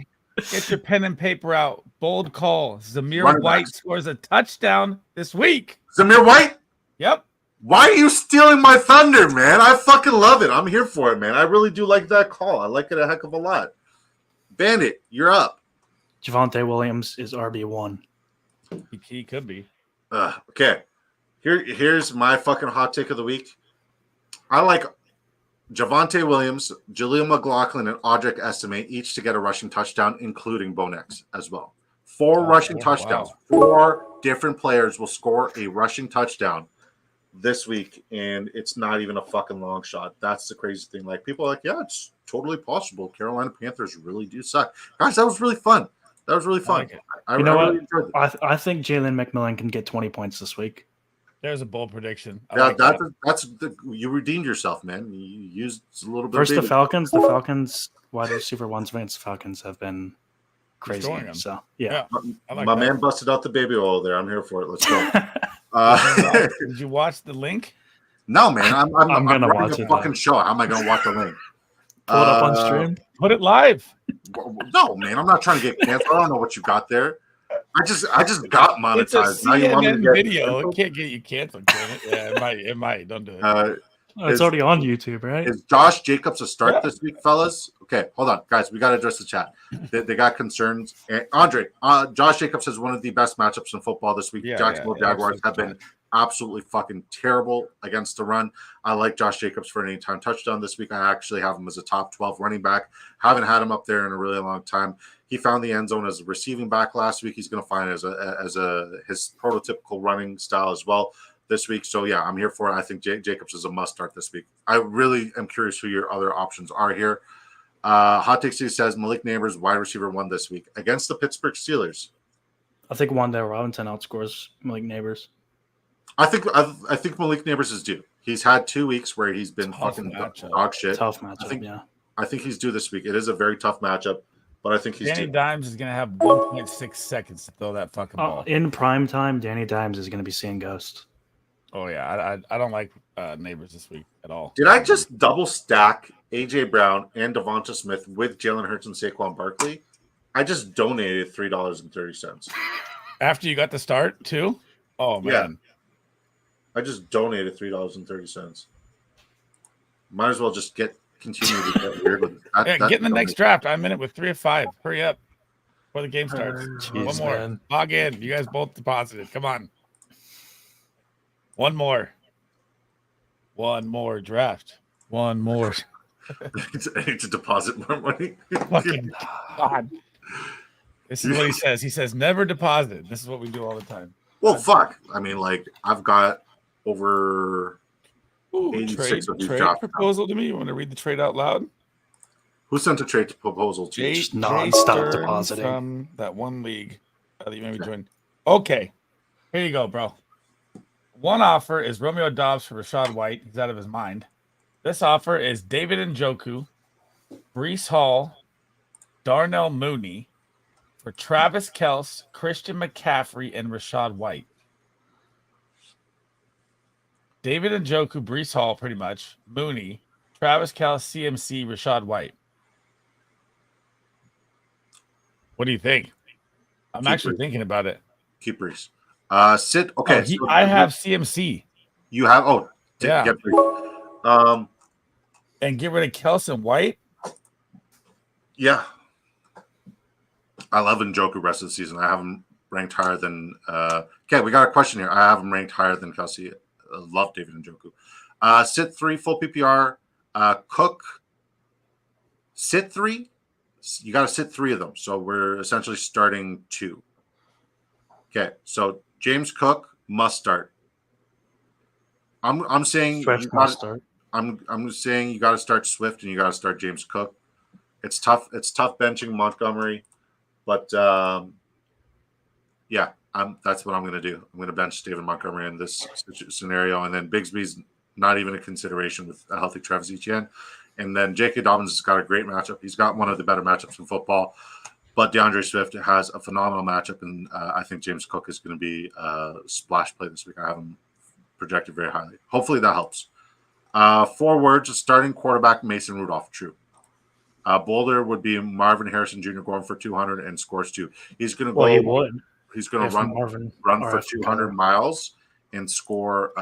Get your pen and paper out. Bold call. Zamir White scores a touchdown this week. Zamir White? Yep. Why are you stealing my thunder, man? I fucking love it. I'm here for it, man. I really do like that call. I like it a heck of a lot. Bandit, you're up. Javonte Williams is RB1. He could be. Okay. Here's my fucking hot take of the week. I like Javonte Williams, Jaleel McLaughlin, and Audric Estimate each to get a rushing touchdown, including Bo Nix as well. 4 rushing touchdowns. Wow. 4 different players will score a rushing touchdown this week, and it's not even a fucking long shot. That's the crazy thing. Like, people are like, yeah, it's totally possible. Carolina Panthers really do suck. Guys, that was really fun. I really enjoyed it. I think Jalen McMillan can get 20 points this week. There's a bold prediction. You redeemed yourself, man. You used a little bit. Versus the Falcons. The Falcons wide receiver ones against Falcons have been crazy. So yeah. My man busted out the baby oil there. I'm here for it. Let's go. Did you watch the link? No, man. I'm gonna running watch a it fucking now. show. How am I gonna watch the link? Pull it up on stream. Put it live. No, man. I'm not trying to get canceled. I don't know what you got there. I just got It's a monetized. Now you want me to CNN get video. It canceled? can't get you canceled, can it? Yeah, it might. It might. Don't do it. Oh, it's already on YouTube, right? Is Josh Jacobs a start Yeah. this week, fellas? Okay, hold on, guys. We got to address the chat. They got concerns. And Andre, Josh Jacobs has one of the best matchups in football this week. Yeah, Jacksonville yeah, Jaguars have absolutely. been absolutely fucking terrible against the run. I like Josh Jacobs for an anytime touchdown this week. I actually have him as a top 12 running back. Haven't had him up there in a really long time. He found the end zone as a receiving back last week. He's going to find it as his prototypical running style as well this week. So yeah, I'm here for it. I think Jacobs is a must start this week. I really am curious who your other options are here. Hot Take City says Malik Neighbors wide receiver 1 this week against the Pittsburgh Steelers. I think Wandale Robinson outscores Malik Neighbors. I think Malik Neighbors is due. He's had 2 weeks where he's been Tough fucking matchup. dog shit. Tough matchup, I think he's due this week. It is a very tough matchup, but I think he's Danny due. Dimes is gonna have 1.6 seconds to throw that fucking ball. In prime time, Danny Dimes is going to be seeing ghosts. Oh yeah, I don't like Neighbors this week at all. Did I just double stack AJ Brown and Devonta Smith with Jalen Hurts and Saquon Barkley? I just donated $3.30. After you got the start too? Oh man. Yeah. I just donated $3.30. Might as well just continue to get weird with it. Yeah, get in the next draft. I'm in it with 3 of 5. Hurry up before the game starts. Jeez, One more. man. Log in. You guys both deposited. Come on. One more. One more draft. One more. I need to deposit more money. Fucking God. This is what he says. He says never deposit. This is what we do all the time. Well, fuck. I mean, like, I've got over 86 of these trade drafts. proposal to me. You want to read the trade out loud? Who sent a trade proposal to you? Just non-stop Stern depositing. from that one league that you maybe joined. Okay, here you go, bro. One offer is Romeo Dobbs for Rashad White. He's out of his mind. This offer is David Njoku, Breece Hall, Darnell Mooney for Travis Kelce, Christian McCaffrey, and Rashad White. David Njoku, Breece Hall, pretty much. Mooney, Travis Kelce, CMC, Rashad White. What do you think? I'm actually thinking about it. Keep Brees. Sit. Okay. Oh, I have CMC. You have. Oh, Yeah. Get Brees. And get rid of Kelce and White? Yeah. I love Njoku rest of the season. I have him ranked higher than. Okay, we got a question here. I have him ranked higher than Kelsey. Love David Njoku. Sit 3 full PPR. Cook. Sit 3. You got to sit 3 of them. So we're essentially starting 2. Okay, so James Cook must start. I'm saying Swift must start. I'm saying you got to start Swift and you got to start James Cook. It's tough. It's tough benching Montgomery, but yeah, that's what I'm going to do. I'm going to bench David Montgomery in this scenario, and then Bigsby's not even a consideration with a healthy Travis Etienne. And then J.K. Dobbins has got a great matchup. He's got one of the better matchups in football. But DeAndre Swift has a phenomenal matchup, and I think James Cook is going to be a splash play this week. I have him projected very highly. Hopefully that helps. Forwards, starting quarterback Mason Rudolph, true. Boulder would be Marvin Harrison Jr. going for 200 and scores 2. He's going to Well, he would. He's going to run for 200 miles and score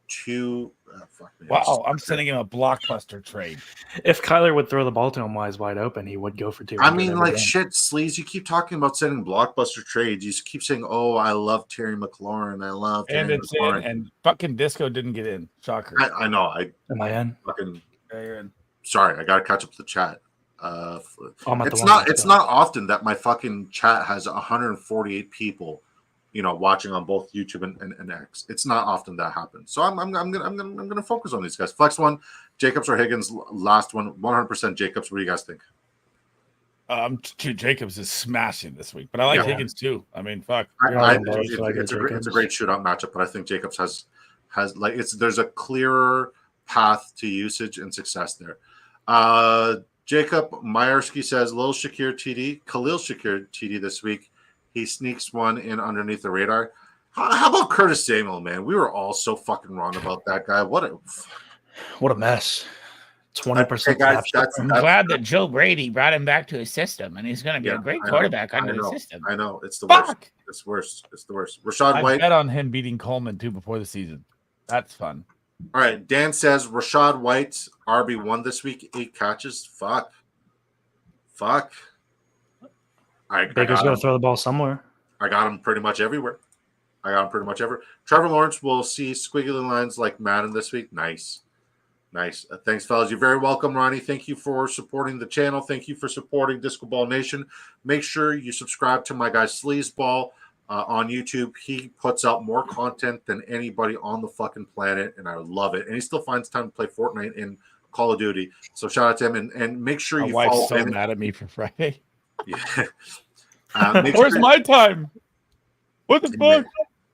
two. Fuck me, Wow, I'm sending him a blockbuster trade. If Kyler would throw the ball to him while he's wide open, he would go for 200. I mean, like, shit, Sleaze, you keep talking about sending blockbuster trades. You keep saying, oh, I love Terry McLaurin. I love Terry And it's McLaurin. in, and fucking Disco didn't get in. Shocker. I know. Am I in? Fucking Yeah, you're in. sorry. I got to catch up to the chat. I'm at the It's one not. that's It's done. not often that my fucking chat has 148 people, watching on both YouTube and X. It's not often that happens. So I'm gonna focus on these guys. Flex one, Jacobs or Higgins. Last one, 100% Jacobs. What do you guys think? Jacobs is smashing this week, but I like Higgins too. I mean, fuck. It's a great shootout matchup, but I think Jacobs has there's a clearer path to usage and success there. Jacob Myersky says Khalil Shakir TD this week. He sneaks one in underneath the radar. How about Curtis Samuel, man? We were all so fucking wrong about that guy. What a mess. 20% Hey, guys, capture. I'm glad that Joe Brady brought him back to his system, and he's going to be a great quarterback under the system. I know. It's the worst. It's worse. It's the worst. Rashad White. I bet on him beating Coleman, too, before the season. That's fun. All right. Dan says Rashad White's RB1 this week, 8 catches. Fuck. Baker's going to throw the ball somewhere. I got him pretty much everywhere. Trevor Lawrence will see squiggly lines like Madden this week. Nice. Thanks, fellas. You're very welcome, Ronnie. Thank you for supporting the channel. Thank you for supporting Disco Ball Nation. Make sure you subscribe to my guy Sleezball on YouTube. He puts out more content than anybody on the fucking planet, and I love it. And he still finds time to play Fortnite and Call of Duty. So shout out to him. And make sure you follow. My wife's so mad at me for Friday. Yeah. Where's my time? What the fuck?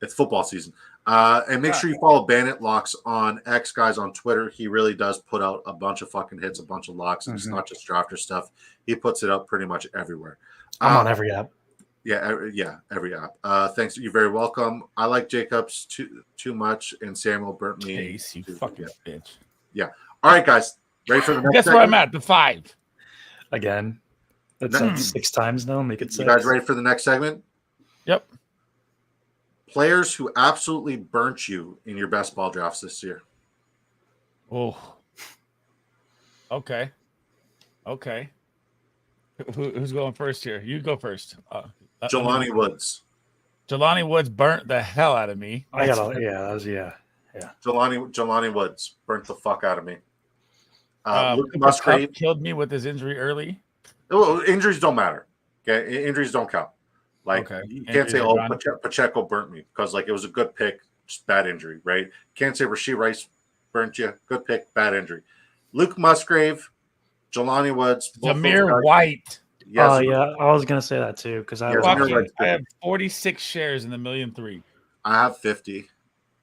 It's football season. And make sure you follow Bandit Locks on X, guys, on Twitter. He really does put out a bunch of fucking hits, a bunch of locks, and it's not just drafter stuff. He puts it up pretty much everywhere. I'm on every app. Yeah, every app. Thanks. You're very welcome. I like Jacobs too much, and Samuel burnt me. Case, you fucking bitch. Yeah. All right, guys. Ready for the next Guess segment? where I'm at? The 5. Again. That's 6 times now. Make it 6. You guys ready for the next segment? Yep. Players who absolutely burnt you in your best ball drafts this year. Oh. Okay. Who's going first here? You go first. Jelani Woods. Jelani Woods burnt the hell out of me. Jelani Woods burnt the fuck out of me. Luke Cooper Musgrave Kupp killed me with his injury early. Well, injuries don't matter. Okay, injuries don't count. Like you can't say, "Oh, Pacheco burnt me," because like it was a good pick, just bad injury, right? You can't say Rashee Rice burnt you, good pick, bad injury. Luke Musgrave, Jelani Woods, Zamir White. Yes, I was gonna say that too because I have 46 shares in the 1,000,003. I have 50.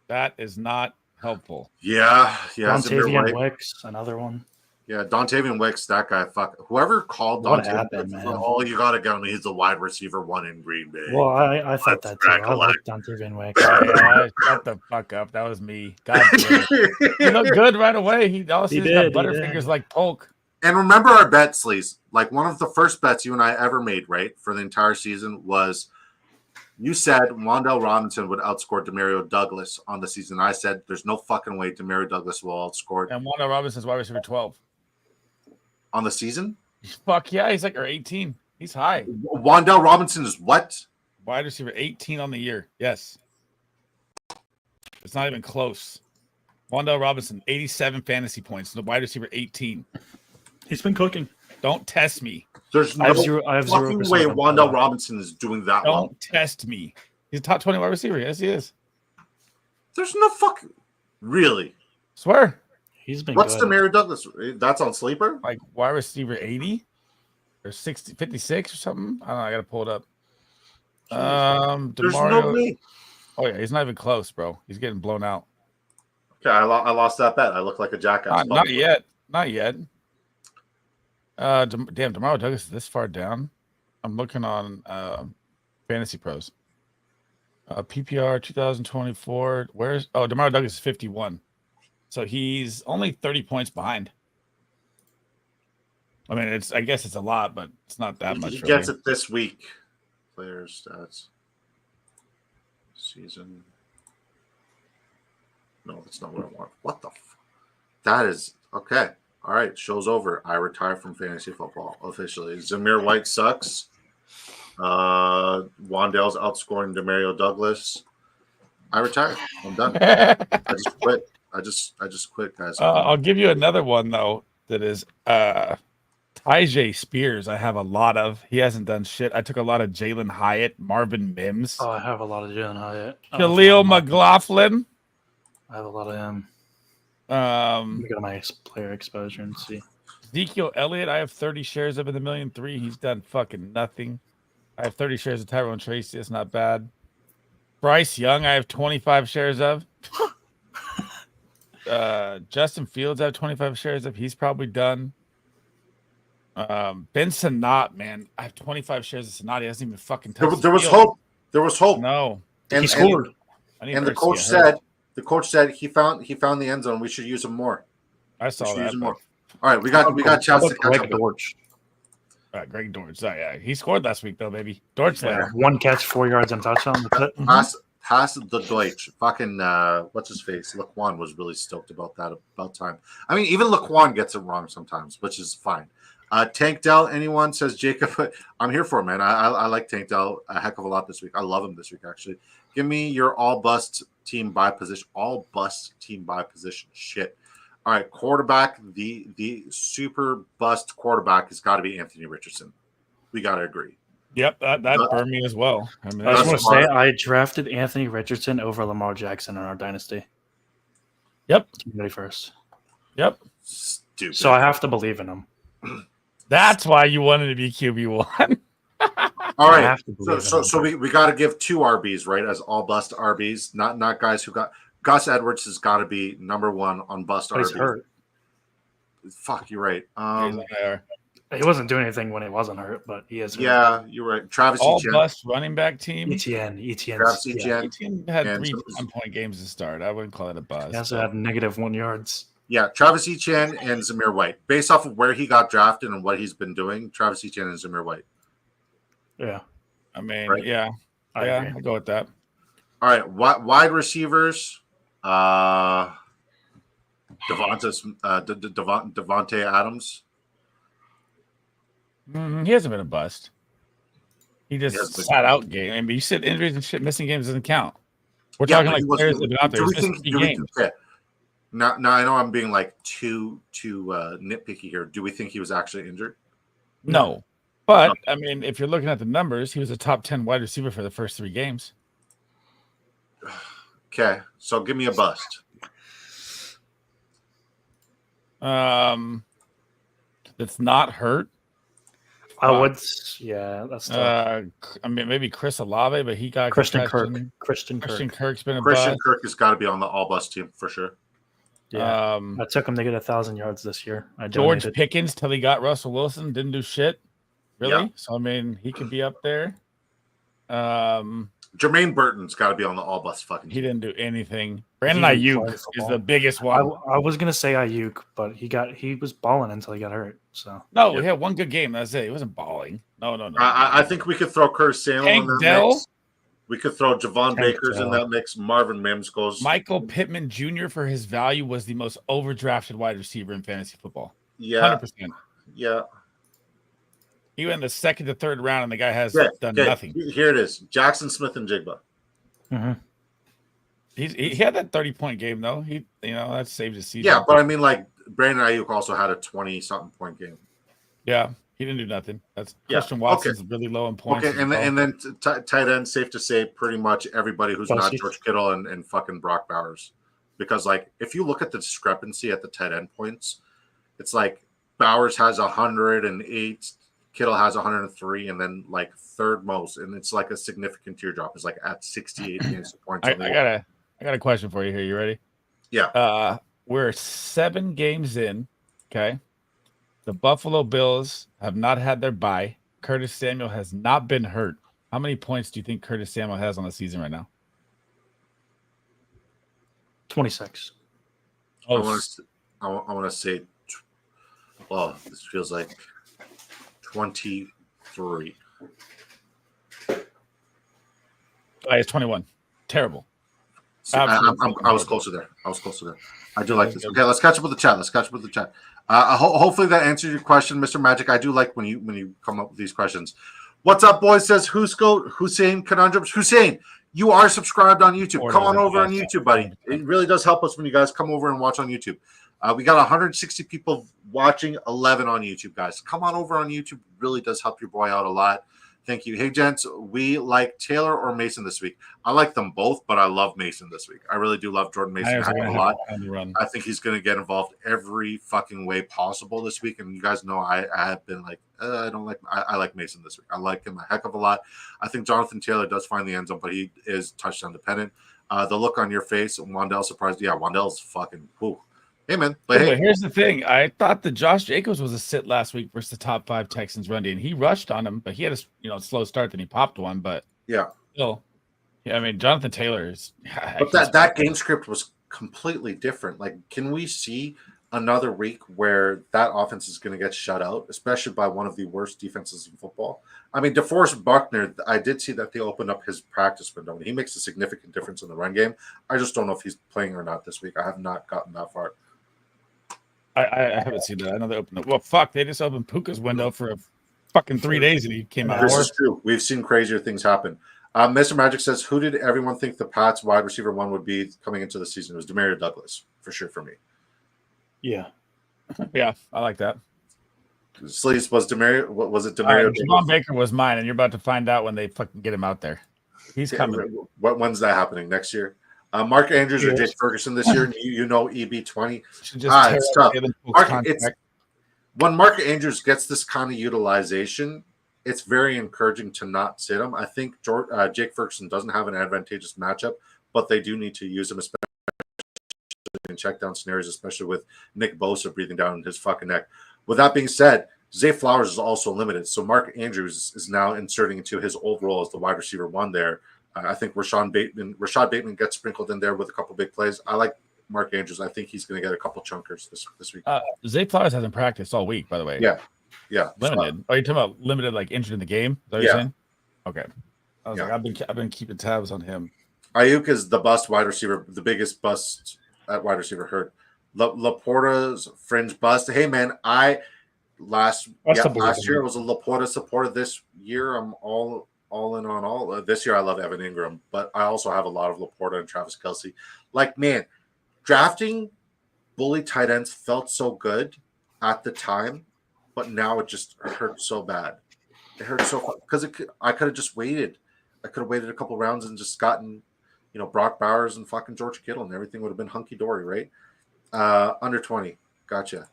That is not helpful. Yeah. Dontavian Wicks, another one. Yeah, Dontavian Wicks, that guy. Fuck, whoever called Dontavian Wicks, man? Oh, you got to get him. He's the wide receiver 1 in Green Bay. Well, I thought that too. I like Dontavian Wicks. Shut the fuck up. That was me. God damn it. He looked good right away. He got butterfingers like Polk. And remember our bet, Sleaze. Like one of the first bets you and I ever made, right, for the entire season was you said Wan'Dale Robinson would outscore Demario Douglas on the season. I said there's no fucking way Demario Douglas will outscore. And Wan'Dale Robinson's wide receiver 12. On the season? Fuck yeah, he's like 18. He's high. Wan'Dale Robinson is what? Wide receiver 18 on the year. Yes. It's not even close. Wan'Dale Robinson, 87 fantasy points. The wide receiver 18. He's been cooking. Don't test me. There's no fucking way Wan'Dale Robinson is doing that well. Don't test me. He's a top 20 wide receiver. Yes, he is. There's no fucking... Really? Swear. He's been What's good. Demario Douglas? That's on Sleeper? Like wide receiver 80 or 60, 56 or something. I don't know. I got to pull it up. There's no way. Oh, yeah. He's not even close, bro. He's getting blown out. Okay, I lost that bet. I look like a jackass. Not yet. Damn, Demario Douglas is this far down. I'm looking on Fantasy Pros. PPR 2024. Demario Douglas is 51. So he's only 30 points behind. I mean, I guess it's a lot, but it's not that much. He gets it this week. Players stats. Season. No, that's not what I want. What the that is okay. All right, show's over. I retire from fantasy football officially. Zamir White sucks. Wan'Dale's outscoring Demario Douglas. I retire. I'm done. I just quit. I just quit, guys. I'll give you another one though. That is Tyjae Spears. I have a lot of. He hasn't done shit. I took a lot of Jalen Hyatt, Marvin Mims. Oh, I have a lot of Jalen Hyatt. Khalil McLaughlin. I have a lot of him. Let me go to my player exposure and see. Ezekiel Elliott. I have 30 shares of in the 1,000,003. He's done fucking nothing. I have 30 shares of Tyrone Tracy. It's not bad. Bryce Young. I have 25 shares of. Justin Fields, I have 25 shares of. He's probably done. Ben Sinnott, man, I have 25 shares of Sinnott. He hasn't even fucking touched. There was hope. There was hope. No, he scored. And the coach said he found the end zone. We should use him more. I saw that. More. All right, we got chance to catch up. Dortch. Greg Dortch. Yeah, he scored last week though, baby. Dortch, one catch, 4 yards, and touchdown. Pass the Deutsch. Fucking what's his face? Laquan was really stoked about that about time. I mean, even Laquan gets it wrong sometimes, which is fine. Tank Dell, anyone says Jacob? I'm here for it, man. I like Tank Dell a heck of a lot this week. I love him this week, actually. Give me your all bust team by position. All bust team by position. Shit. All right, quarterback. The super bust quarterback has got to be Anthony Richardson. We got to agree. Yep, that burned me as well. I mean, I just want to say I drafted Anthony Richardson over Lamar Jackson in our dynasty. Yep. Community first. Yep. Stupid. So I have to believe in him. That's why you wanted to be QB1. All right. So we got to give 2 RBs, right, as all bust RBs, not guys who got Gus Edwards has got to be number 1 on bust RBs. He's hurt. Fuck, you're right. He wasn't doing anything when he wasn't hurt, but he is hurt. Yeah, you're right. Travis all Etienne. bust running back team. Etienne. Travis Etienne. Etienne had 3 10-point games to start. I wouldn't call it a bust. He also had -1 yards. Yeah, Travis Etienne and Zamir White. Based off of where he got drafted and what he's been doing, Travis Etienne and Zamir White. Yeah. I mean, right? yeah. I'll go with that. All right, wide receivers. Devontae Adams. He hasn't been a bust. He just sat out game. I mean, you said injuries and shit, missing games doesn't count. We're talking like players that have been out there. Now I know I'm being like too nitpicky here. Do we think he was actually injured? No. But, I mean, if you're looking at the numbers, he was a top 10 wide receiver for the first 3 games. Okay, so give me a bust. That's not hurt. I would, yeah. That's tough. I mean, maybe Chris Olave, but he got Christian Kirk. Christian Kirk's been a Christian bust. Kirk has got to be on the all bust team for sure. Yeah, I took him to get 1,000 yards this year. George Pickens till he got Russell Wilson didn't do shit. Really? Yeah. So I mean, he could be up there. Jermaine Burton's got to be on the all bust fucking team. He didn't do anything. Brandon Ayuk is the biggest one. I was gonna say Ayuk, but he was balling until he got hurt. So no, he had 1 good game. That's it. He wasn't balling. No. I think we could throw Curtis Samuel in that mix. We could throw Javon Bakers in that mix. Marvin Mims goes. Michael Pittman Jr. for his value was the most overdrafted wide receiver in fantasy football. Yeah, 100%. Yeah. He went in the 2nd to 3rd round, and the guy has done nothing. Here it is: Jackson Smith and Jigba. Mm-hmm. He had that 30-point game though. That saved his season. Yeah, but I mean, like Brandon Ayuk also had a 20-something point game. Yeah, he didn't do nothing. Christian Watson's really low in points. Okay, and then tight end, safe to say, pretty much everybody who's not George Kittle and fucking Brock Bowers, because like if you look at the discrepancy at the tight end points, it's like Bowers has 108. Kittle has 103, and then like 3rd most, and it's like a significant teardrop. It's like at 68 points. I got a question for you here. You ready? Yeah. We're 7 games in. Okay. The Buffalo Bills have not had their bye. Curtis Samuel has not been hurt. How many points do you think Curtis Samuel has on the season right now? 26. I want to say. Well, this feels like 23. It's 21. Terrible. I was closer there. I do like this. Okay, let's catch up with the chat. Hopefully that answers your question, Mr. Magic. I do like when you come up with these questions. What's up, boys? Says Hussein Conundrums. Hussein, you are subscribed on YouTube. Come on over on YouTube, buddy. It really does help us when you guys come over and watch on YouTube. We got 160 people watching, 11 on YouTube, guys. Come on over on YouTube. It really does help your boy out a lot. Thank you. Hey, gents, we like Taylor or Mason this week. I like them both, but I love Mason this week. I really do love Jordan Mason a lot. I think he's going to get involved every fucking way possible this week. And you guys know I have been like, I like Mason this week. I like him a heck of a lot. I think Jonathan Taylor does find the end zone, but he is touchdown dependent. The look on your face, Wandell surprised. Yeah, Wandell's fucking whoo. Hey, man. But here's the thing. I thought that Josh Jacobs was a sit last week versus the top 5 Texans run D, and he rushed on him, but he had a slow start, then he popped one. But yeah, still, Yeah, I mean, Jonathan Taylor is. But that game script was completely different. Like, can we see another week where that offense is going to get shut out, especially by one of the worst defenses in football? I mean, DeForest Buckner, I did see that they opened up his practice window, and he makes a significant difference in the run game. I just don't know if he's playing or not this week. I have not gotten that far. I haven't seen that. I know they opened it. Well, fuck, they just opened Puka's window for a fucking 3 days, and he came out. This is true. We've seen crazier things happen. Mr. Magic says, who did everyone think the Pats wide receiver one would be coming into the season? It was Demario Douglas, for sure, for me. Yeah. Yeah, I like that. Sleaze was Demario. What was it? Demario. Javon Baker was mine, and you're about to find out when they fucking get him out there. He's coming. When's that happening? Next year? Mark Andrews or Jake Ferguson this year? You know, EB20. It's tough. When Mark Andrews gets this kind of utilization, it's very encouraging to not sit him. I think Jake Ferguson doesn't have an advantageous matchup, but they do need to use him, especially in check down scenarios, especially with Nick Bosa breathing down his fucking neck. With that being said, Zay Flowers is also limited. So Mark Andrews is now inserting into his old role as the wide receiver one there. I think Rashad Bateman gets sprinkled in there with a couple big plays. I like Mark Andrews. I think he's going to get a couple chunkers this week. Zay Flowers hasn't practiced all week, by the way. Yeah. Limited. Are you talking about limited, like injured in the game? Is that what you're saying? Okay. I was like, I've been keeping tabs on him. Ayuk is the bust wide receiver, the biggest bust at wide receiver hurt. Laporta's fringe bust. Hey man, last year was a Laporta supporter. This year I'm all in on all. This year I love Evan Ingram, but I also have a lot of Laporta and Travis Kelce. Like, man, drafting bully tight ends felt so good at the time, but now it just hurts so bad. It hurts so because I could have just waited. I could have waited a couple rounds and just gotten, Brock Bowers and fucking George Kittle, and everything would have been hunky dory, right? Under 20, gotcha.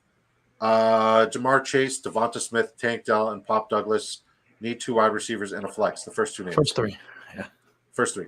Jamar Chase, Devonta Smith, Tank Dell, and Pop Douglas need 2 wide receivers and a flex. The first 2 names. First 3, yeah. First 3,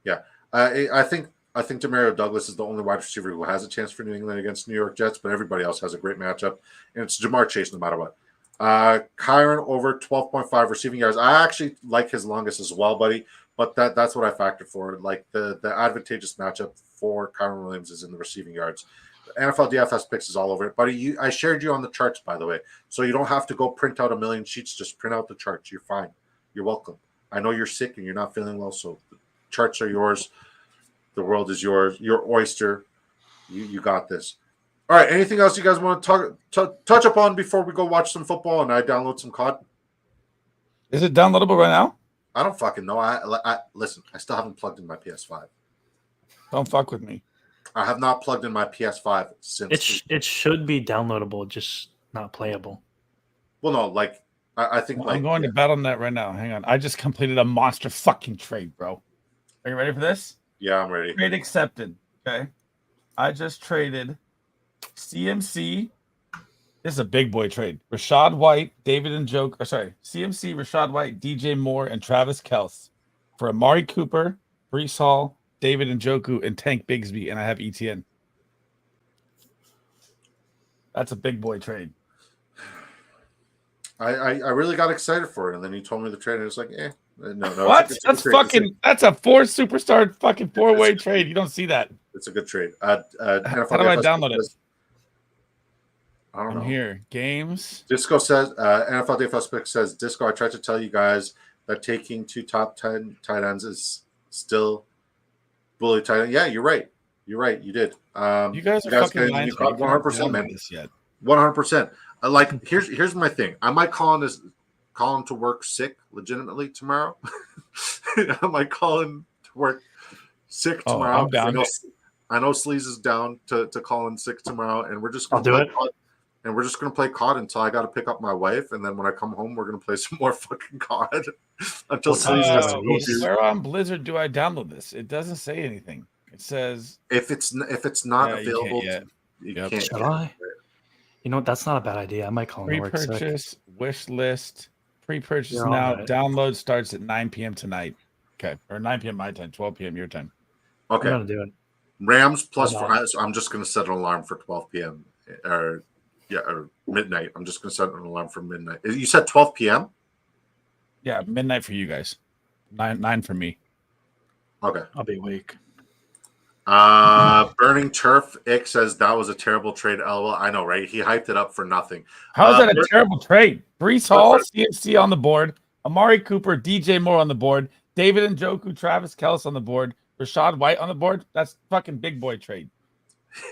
yeah. I think Demario Douglas is the only wide receiver who has a chance for New England against New York Jets, but everybody else has a great matchup, and it's Jamar Chase no matter what. Kyron over 12.5 receiving yards. I actually like his longest as well, buddy, but that's what I factored for. Like the advantageous matchup for Kyron Williams is in the receiving yards. The NFL DFS picks is all over it, buddy. I shared you on the charts, by the way, so you don't have to go print out a million sheets. Just print out the charts. You're fine. You're welcome. I know you're sick and you're not feeling well, so the charts are yours. The world is yours. Your oyster. You got this. All right. Anything else you guys want to touch upon before we go watch some football and I download some COD? Is it downloadable right now? I don't fucking know. I listen. I still haven't plugged in my PS5. Don't fuck with me. I have not plugged in my PS5 since. It should be downloadable, just not playable. Well, no, like I think. I'm going to Battle.net right now. Hang on. I just completed a monster fucking trade, bro. Are you ready for this? Yeah, I'm ready. Trade accepted. Okay. I just traded CMC. This is a big boy trade. Rashad White, CMC, Rashad White, DJ Moore, and Travis Kelce for Amari Cooper, Breece Hall, David Njoku, and Tank Bigsby, and I have ETN. That's a big boy trade. I really got excited for it, and then he told me the trade, and it was like, no. What? That's a 4 superstar fucking 4-way trade. You don't see that. It's a good trade. How do I download it? I don't know. I'm here. Games. Disco says, NFL DFS Pick says, Disco, I tried to tell you guys that taking 2 top 10 tight ends is still bully tight end. Yeah, you're right. You did. You guys are fucking lying. 100%, man. 100%. Like, here's my thing. I might call him to work sick legitimately tomorrow. I might call him to work sick tomorrow. I'm down. I know Sleaze is down to call in sick tomorrow, and we're just I'll do it. And we're just going to play COD until I got to pick up my wife. And then when I come home, we're going to play some more fucking COD until Sleaze has to go do. Where on Blizzard do I download this? It doesn't say anything. It says if it's not available, you can't. Shall I? You know what? That's not a bad idea. I might call him. Pre-purchase, wish list, pre-purchase now. Download starts at 9 p.m. tonight. Okay, or 9 p.m. my time, 12 p.m. your time. Okay, I'm gonna do it. RAMS plus 4. So I'm just going to set an alarm for 12 p.m. or midnight. I'm just going to set an alarm for midnight. You said 12 p.m. Yeah, midnight for you guys. 9 for me. Okay. I'll be weak. Burning Turf Ick says that was a terrible trade. LOL. I know, right? He hyped it up for nothing. How is that a terrible trade? Brees Hall, CMC on the board, Amari Cooper, DJ Moore on the board, David Njoku, Travis Kelce on the board, Rashad White on the board. That's fucking big boy trade.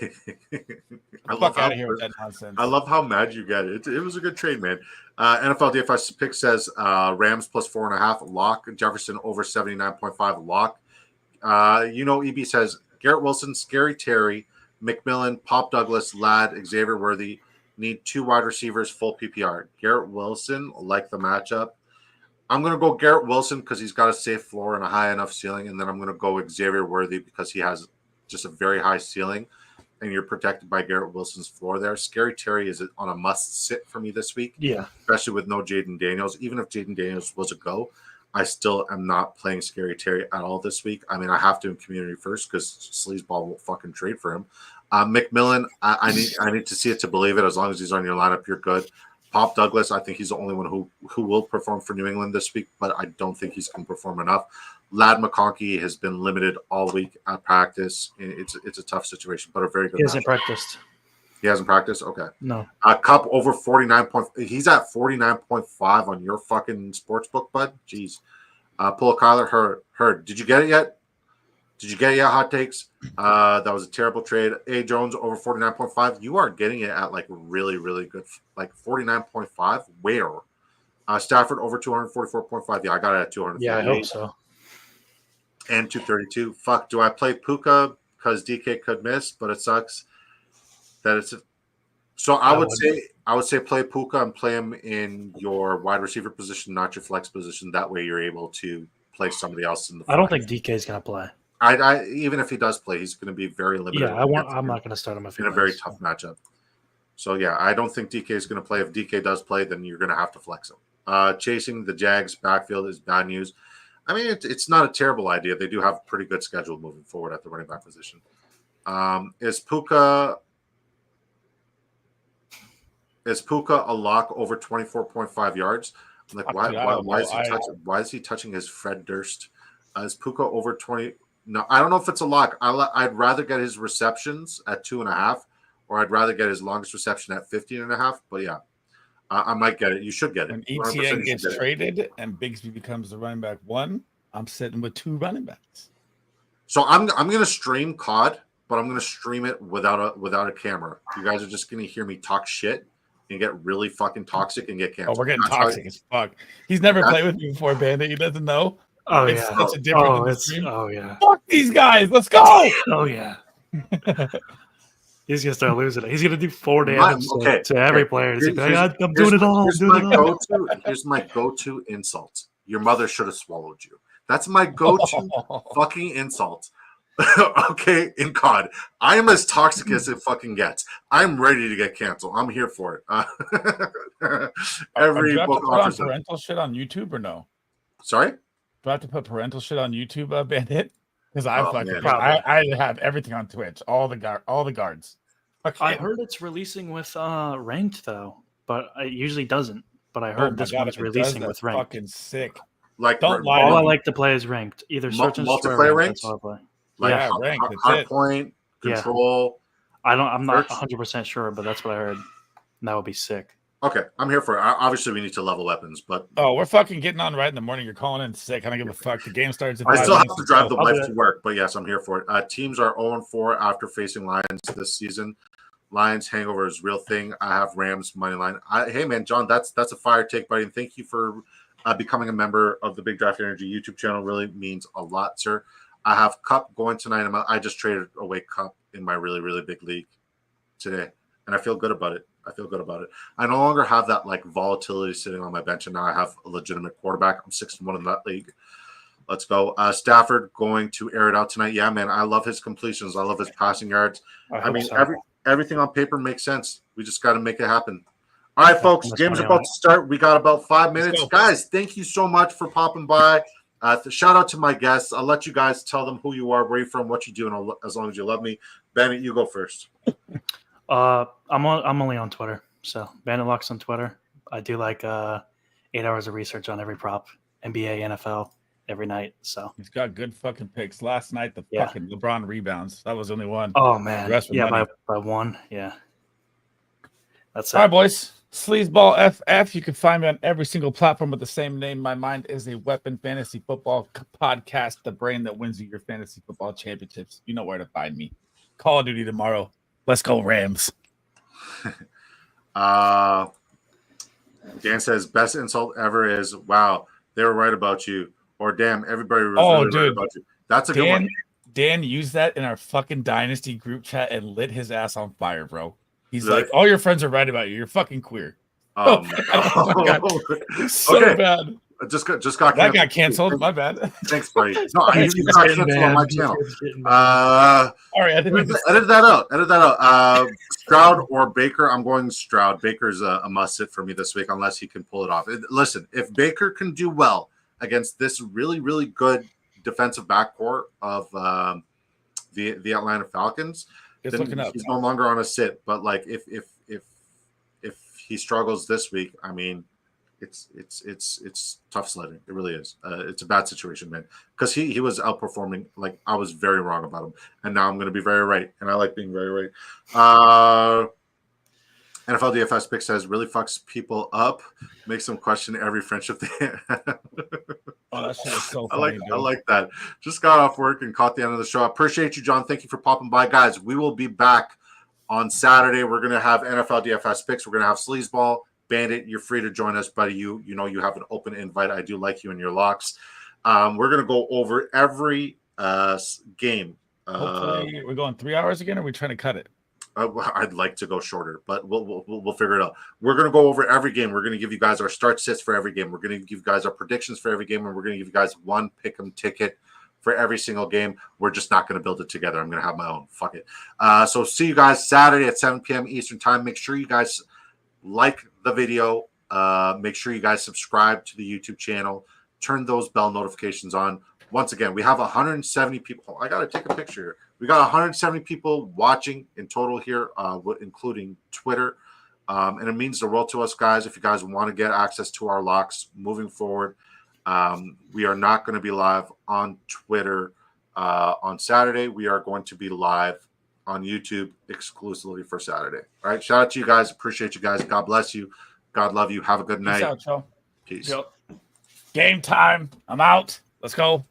I Fuck out of here with that nonsense. I love how mad you get. It was a good trade, man. NFL DFS pick says Rams plus 4.5 lock. Jefferson over 79.5 lock. EB says Garrett Wilson, Scary Terry, McMillan, Pop Douglas, Ladd, Xavier Worthy. Need 2 wide receivers, full PPR. Garrett Wilson, like the matchup. I'm going to go Garrett Wilson because he's got a safe floor and a high enough ceiling. And then I'm going to go Xavier Worthy because he has just a very high ceiling. And you're protected by Garrett Wilson's floor there. Scary Terry is on a must-sit for me this week. Yeah. Especially with no Jaden Daniels. Even if Jaden Daniels was a go, I still am not playing Scary Terry at all this week. I mean, I have to in community first because Sleezball won't fucking trade for him. McMillan, I need to see it to believe it. As long as he's on your lineup, you're good. Pop Douglas, I think he's the only one who will perform for New England this week, but I don't think he's going to perform enough. Ladd McConkey has been limited all week at practice. It's a tough situation, but a very good. He hasn't practiced. He hasn't practiced? Okay. No. Cup over 49 point. He's at 49.5 on your fucking sports book, bud. Jeez. Pull a Kyler Hurd. Did you get it yet? Hot takes. That was a terrible trade. A Jones over 49.5. You are getting it at like really, really good, like 49.5. Where? Stafford over 244.5. Yeah, I got it at 200. Yeah, I hope so. And 232. Fuck. Do I play Puka because DK could miss? But it sucks that it's. So I would say play Puka and play him in your wide receiver position, not your flex position. That way you're able to play somebody else in the. I don't think DK is going to play. I even if he does play, he's going to be very limited. Yeah, I'm not going to start him if he in a very tough matchup. So yeah, I don't think DK is going to play. If DK does play, then you're going to have to flex him. Chasing the Jags backfield is bad news. I mean, it's not a terrible idea. They do have a pretty good schedule moving forward at the running back position. Is Puka a lock over 24.5 yards? I'm like, why is he touching his Fred Durst? Is Puka over 20? No, I don't know if it's a lock. I'd rather get his receptions at 2.5, or I'd rather get his longest reception at 15.5. But yeah, I might get it. You should get it. When ETN gets traded and Bigsby becomes the running back 1, I'm sitting with 2 running backs. So I'm gonna stream COD, but I'm gonna stream it without a camera. You guys are just gonna hear me talk shit and get really fucking toxic and get canceled. Oh, we're getting toxic as fuck. He's never played with me before, Bandit. He doesn't know. Oh, it's yeah. such a difference. Yeah. Fuck these guys. Let's go. Oh, yeah. He's going to start losing it. He's going to do 4 damage to every player. I'm doing it all. Here's my go-to insult. Your mother should have swallowed you. That's my go-to fucking insult. Okay, in COD. I am as toxic as it fucking gets. I'm ready to get canceled. I'm here for it. Every book offers parental shit on YouTube or no? Sorry? Do I have to put parental shit on YouTube, Bandit? Because I have everything on Twitch, all the guards. Okay. I heard it's releasing with ranked though, but it usually doesn't. But I heard this one's releasing with ranked. Fucking sick. Like don't lie. All I like to play is ranked, either search and multiplayer ranked. That's all I play. Like ranked. Hardpoint, control. Yeah. I'm not 100% sure, but that's what I heard. And that would be sick. Okay, I'm here for it. Obviously, we need to level weapons, but we're fucking getting on right in the morning. You're calling in sick. I don't give a fuck. The game starts at I still have to drive the wife to work, but yes, I'm here for it. Teams are 0-4 after facing Lions this season. Lions hangover is a real thing. I have Rams money line. Hey man, John, that's a fire take, buddy. And thank you for becoming a member of the Big Draft Energy YouTube channel. Really means a lot, sir. I have Cup going tonight. I just traded away Cup in my really, really big league today, and I feel good about it. I no longer have that like volatility sitting on my bench, and now I have a legitimate quarterback. I'm 6-1 in that league. Let's go. Stafford going to air it out tonight. Yeah, man. I love his completions. I love his passing yards. I mean, everything on paper makes sense. We just got to make it happen. All right, folks. Game's about to start. We got about 5 minutes. Guys, thank you so much for popping by. Shout out to my guests. I'll let you guys tell them who you are, where you're from, what you do, and as long as you love me. Bennett, you go first. I'm only on Twitter, so Bandit Locks on Twitter. I do like 8 hours of research on every prop, NBA, NFL, every night. So He's got good fucking picks. Last night, the Yeah. fucking LeBron rebounds. That was the only one. oh man, The rest were yeah, money. by one, yeah. That's it. All right, boys. Sleezball FF. You can find me on every single platform with the same name. My mind is a weapon fantasy football podcast, the brain that wins you your fantasy football championships. You know where to find me. Call of Duty tomorrow. Let's go, Rams. Dan says best insult ever is wow, they were right about you, or damn, everybody was really right about you. That's a good one. Dan used that in our fucking Dynasty group chat and lit his ass on fire, bro. He's Really? like, all your friends are right about you. You're fucking queer. Oh my God. It's so Okay. bad. Just got That got canceled. My bad. Thanks, buddy. No, you got canceled on my channel. Sorry, I didn't. Edit that out. Stroud or Baker? I'm going Stroud. Baker's a must sit for me this week unless he can pull it off. Listen, if Baker can do well against this really, really good defensive backcourt of the Atlanta Falcons, It's looking up. he's no longer on a sit. But like if he struggles this week, I mean, it's tough sledding. It really is. It's a bad situation, man. Because he was outperforming. Like I was very wrong about him, and now I'm going to be very right. And I like being very right. NFL DFS pick says really fucks people up, makes them question every friendship they have. Oh, that shit is so funny. I like that. Just got off work and caught the end of the show. I appreciate you, John. Thank you for popping by, guys. We will be back on Saturday. We're going to have NFL DFS picks. We're going to have Sleezball. Bandit, you're free to join us, buddy. You know you have an open invite. I do like you and your locks. We're going to go over every game. Hopefully, we're going 3 hours again, or are we trying to cut it? I'd like to go shorter, but we'll figure it out. We're going to go over every game. We're going to give you guys our start sits for every game. We're going to give you guys our predictions for every game, and we're going to give you guys one pick'em ticket for every single game. We're just not going to build it together. I'm going to have my own. Fuck it. So see you guys Saturday at 7 p.m. Eastern time. Make sure you guys like the video. Make sure you guys subscribe to the YouTube channel. Turn those bell notifications on. Once again, we have 170 people. I got to take a picture here. We got 170 people watching in total here, including Twitter. And it means the world to us, guys. If you guys want to get access to our locks moving forward, we are not going to be live on Twitter on Saturday. We are going to be live on YouTube exclusively for Saturday. All right. Shout out to you guys. Appreciate you guys. God bless you. God love you. Have a good night. Peace out, Joe. Peace. Yep. Game time. I'm out. Let's go.